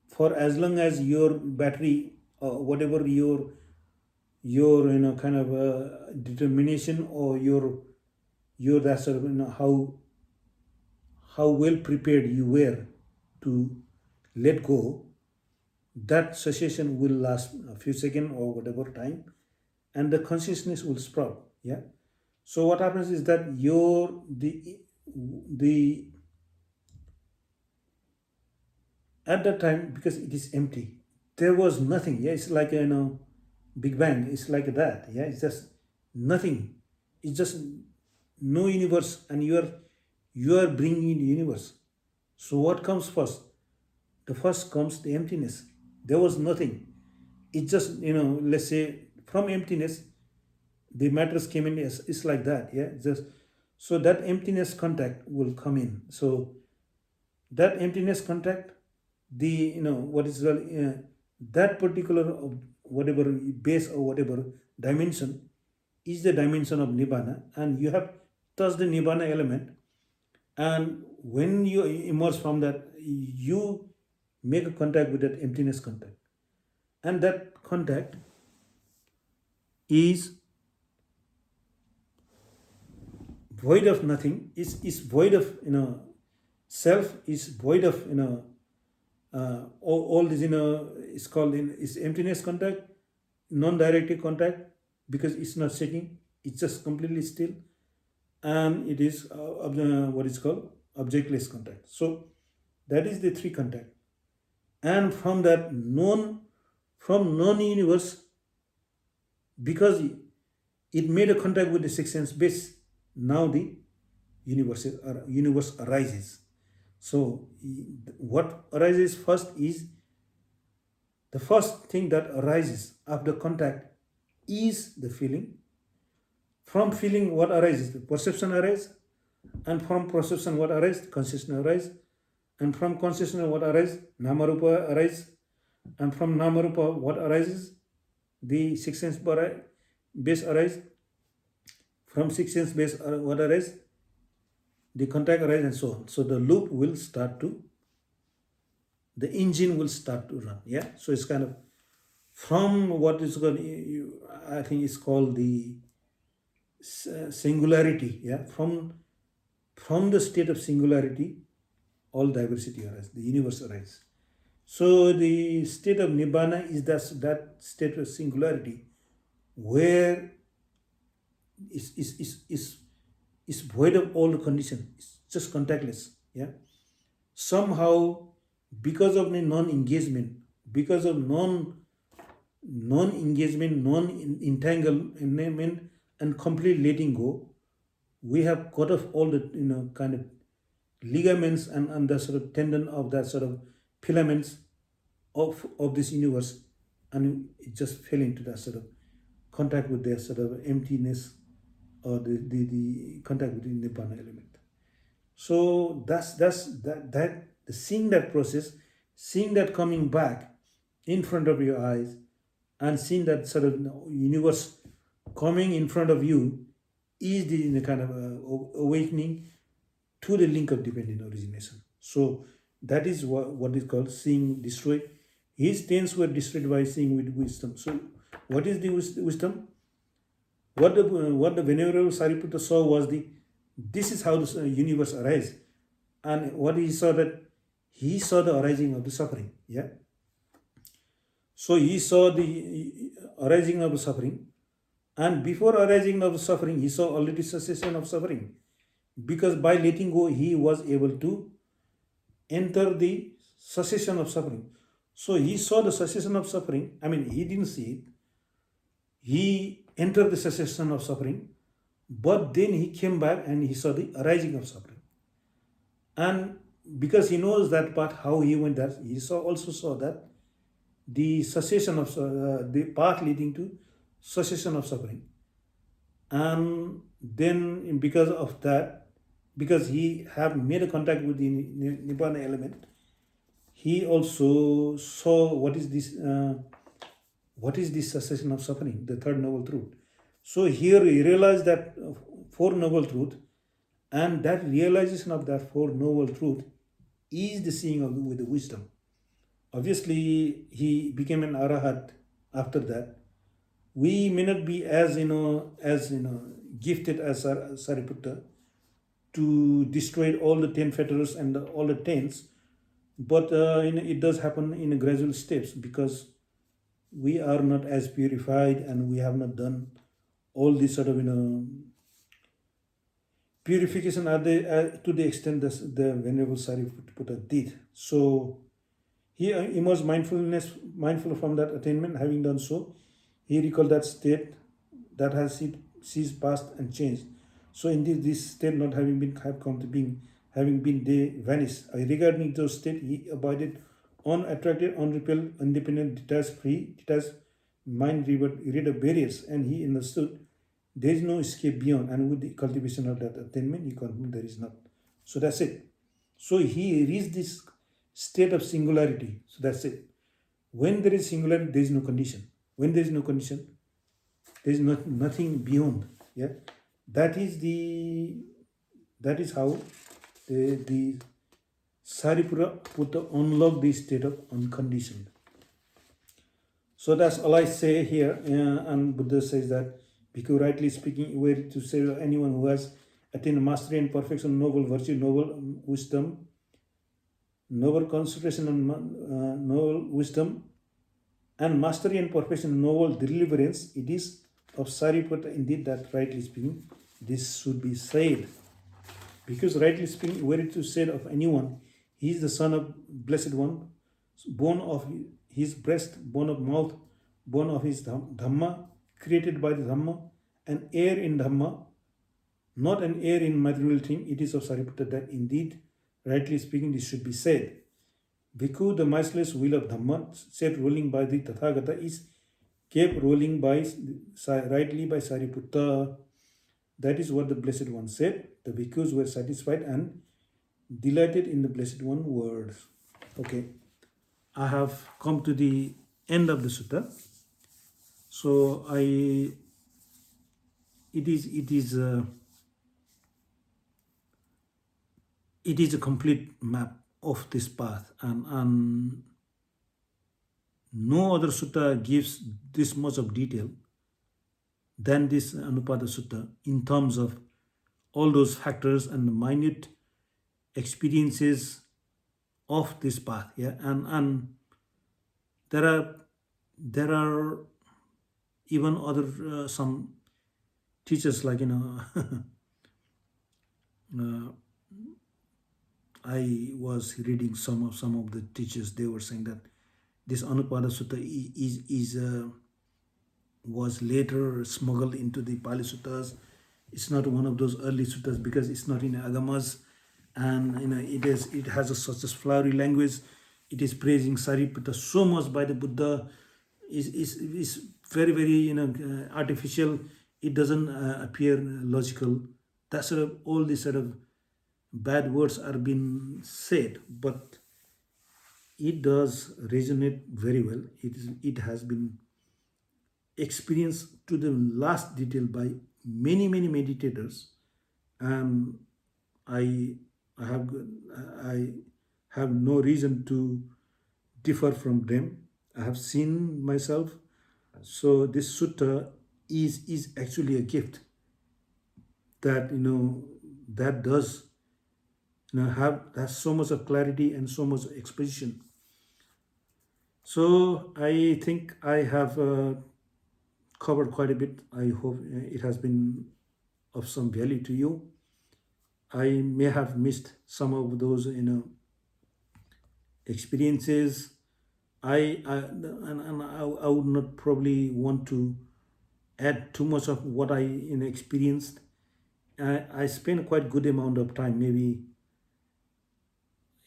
for as long as your battery or whatever your your kind of determination, or your that sort of how well prepared you were to let go. That cessation will last a few seconds or whatever time, and the consciousness will sprout. Yeah. So what happens is that your the at that time, because it is empty, there was nothing. Yeah, it's like big bang. It's like that. Yeah, it's just nothing. It's just no universe, and you are bringing in the universe. So what comes first? The first comes the emptiness. There was nothing. It just, let's say, from emptiness the matters came in. It's like that. Yeah, just so that emptiness contact will come in. So that emptiness contact, the what is that particular whatever base or whatever dimension is the dimension of Nibbana, and you have touched the Nibbana element. And when you emerge from that, you make a contact with that emptiness contact, and that contact is void of nothing. Is void of self, is void of all this is called is emptiness contact, non-directive contact, because it's not shaking, it's just completely still. And it is what is called objectless contact. So that is the three contact. And from that non-universe, because it made a contact with the six sense base, now the universe arises. So what arises first is, the first thing that arises after contact is the feeling. From feeling, what arises? The perception arises. And from perception, what arises? Consciousness arises. And from consciousness, what arises? Namarupa arises. And from Namarupa, what arises? The six sense base arises. From six sense base, what arises? The contact arises, and so on. So the loop will start to, the engine will start to run. Yeah. So it's kind of from what is called, I think it's called the singularity. Yeah. From the state of singularity, all diversity arises, the universe arises. So the state of Nibbana is that state of singularity where is void of all the condition. It's just contactless. Yeah. Somehow, because of the non-engagement, because of non-engagement, non-entanglement, and complete letting go, we have cut off all the kind of ligaments and the sort of tendon of that sort of filaments of this universe, and it just fell into that sort of contact with the sort of emptiness, or the contact with the Nibbana element. So that's that seeing that process, seeing that coming back in front of your eyes, and seeing that sort of universe coming in front of you, is the kind of awakening to the link of dependent origination. So that is what is called seeing destroyed. His tens were destroyed by seeing with wisdom. So what is the wisdom? What the Venerable Sariputta saw was this is how the universe arises. And what he saw, that he saw the arising of the suffering. Yeah. So he saw the arising of the suffering. And before arising of the suffering, he saw already cessation of suffering. Because by letting go, he was able to enter the cessation of suffering. So he saw the cessation of suffering. I mean, he didn't see it. He entered the cessation of suffering, but then he came back and he saw the arising of suffering. And because he knows that part, how he went there, he also saw that the cessation of the path leading to cessation of suffering. And then because of that, because he have made a contact with the Nibbana element, he also saw what is this cessation of suffering, the third noble truth. So here he realized that four noble truth, and that realization of that four noble truth is the seeing of with the wisdom. Obviously, he became an arahat after that, We may not be as gifted as Sariputta to destroy all the 10 fetters and all the tens, but it does happen in a gradual steps, because we are not as purified and we have not done all this sort of purification to the extent that the Venerable Sariputta did. So he emerged mindful from that attainment. Having done so, he recalled that state that has ceased, past, and changed. So indeed, this state not having been have come to being, having been they vanished. Regarding those state, he abided unattracted, unrepelled, independent, detached, free, detached mind rid of barriers, and he understood there is no escape beyond, and with the cultivation of that attainment, he concluded there is not. So that's it. So he reached this state of singularity. So that's it. When there is singularity, there is no condition. When there is no condition, there is nothing beyond. Yeah, that is how the Sariputta unlocked the state of unconditioned. So that's all I say here. And Buddha says that, because rightly speaking, were to say anyone who has attained mastery and perfection, noble virtue, noble wisdom, noble concentration, and noble wisdom, and mastery and perfection, noble deliverance, it is of Sariputta indeed that, rightly speaking, this should be said. Because rightly speaking, were it to say of anyone, he is the son of Blessed One, born of his breast, born of mouth, born of his Dhamma, created by the Dhamma, an heir in Dhamma, not an heir in material thing, it is of Sariputta that indeed, rightly speaking, this should be said. Bhikkhu, the merciless wheel of Dhamma, set rolling by the Tathagata, is kept rolling rightly by Sariputta. That is what the Blessed One said. The bhikkhus were satisfied and delighted in the Blessed One words. Okay, I have come to the end of the sutta. So it is a complete map of this path, and no other sutta gives this much of detail than this Anupada Sutta in terms of all those factors and the minute experiences of this path. Yeah, and there are even other some teachers, like I was reading some of the teachers. They were saying that this Anupada Sutta was later smuggled into the Pali Suttas. It's not one of those early suttas because it's not in Agamas, and it has such a flowery language. It is praising Sariputta so much by the Buddha. Is very, very artificial. It doesn't appear logical. That sort of all these sort of bad words are being said, but it does resonate very well. It has been experienced to the last detail by many meditators, and I have no reason to differ from them. I have seen myself. So this sutta is actually a gift that that does has so much of clarity and so much exposition. So I think I have covered quite a bit. I hope it has been of some value to you. I may have missed some of those experiences. I would not probably want to add too much of what I experienced. I spent quite a good amount of time, maybe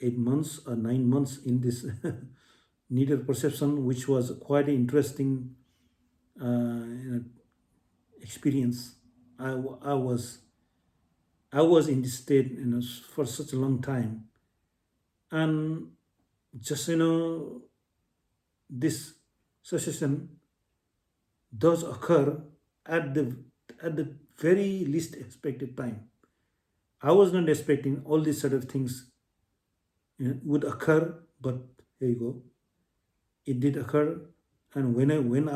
8 months or 9 months in this needed perception, which was quite an interesting experience. I was in this state for such a long time, and just this cessation does occur at the very least expected time. I was not expecting all these sort of things would occur, but here you go. It did occur, and when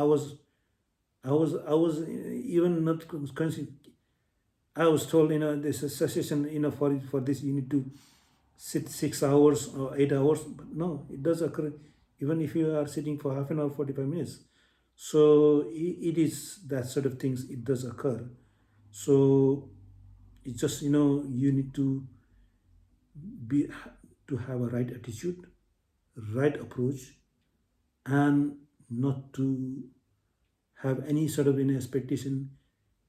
I was even not conscious. I was told, this is session, for this you need to sit 6 hours or 8 hours, but no, it does occur even if you are sitting for half an hour, 45 minutes. So it is that sort of things. It does occur. So it's just, you need to be to have a right attitude, right approach, and not to have any sort of expectation,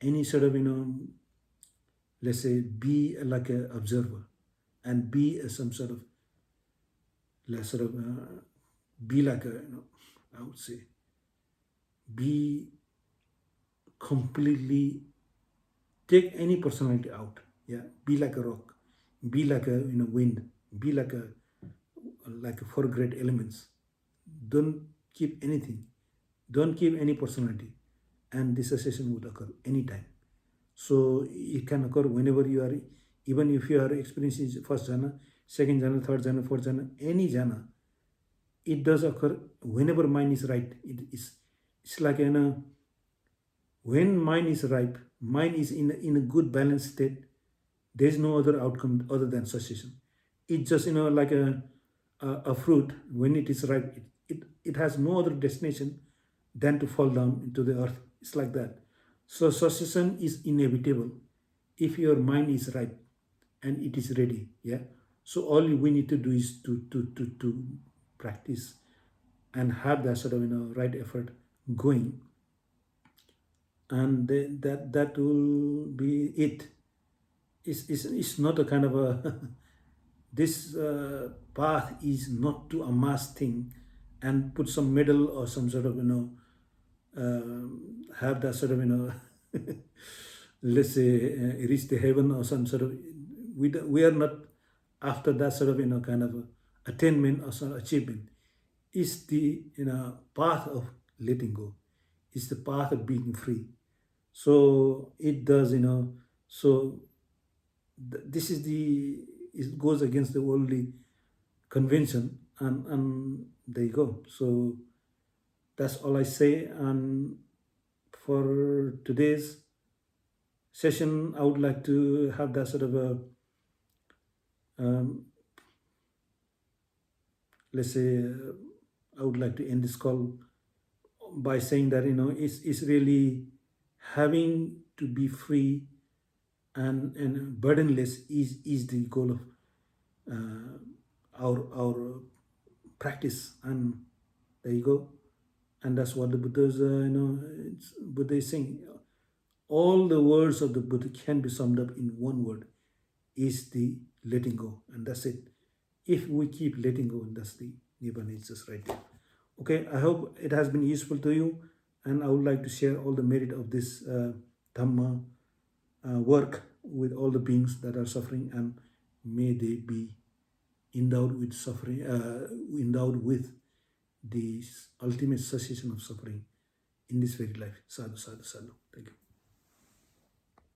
any sort of let's say, be like a observer, and be some sort of, let's sort of be like a, I would say, be completely, take any personality out. Yeah, be like a rock, be like a wind, be like a four great elements. Don't keep anything, don't keep any personality, and dissociation would occur anytime. So it can occur whenever you are, even if you are experiencing first jhana, second jhana, third jhana, fourth jhana, any jhana. It does occur whenever mind is right. It's like when mind is ripe, mind is in a good balanced state. There is no other outcome other than cessation. It's just like a fruit. When it is ripe, it has no other destination than to fall down into the earth. It's like that. So cessation is inevitable if your mind is ripe and it is ready. Yeah. So all we need to do is to practice and have that sort of right effort going, and that will be it. It's not a kind of a this path is not to amass thing and put some medal or some sort of have that sort of let's say reach the heaven or some sort of, we are not after that sort of kind of attainment or some achievement. Is the path of letting go, is the path of being free. So it does, so this is the, it goes against the worldly convention, and there you go. So that's all I say. And for today's session, I would like to have that sort of a let's say, I would like to end this call by saying that it's really having to be free and burdenless is the goal of our practice. And there you go. And that's what the Buddha's Buddha is saying. All the words of the Buddha can be summed up in one word: is the letting go, and that's it. If we keep letting go, and that's the Nibbana, is just right there. Okay, I hope it has been useful to you, and I would like to share all the merit of this Dhamma work with all the beings that are suffering, and may they be endowed with suffering, endowed with the ultimate cessation of suffering in this very life. Sadhu, sadhu, sadhu. Thank you.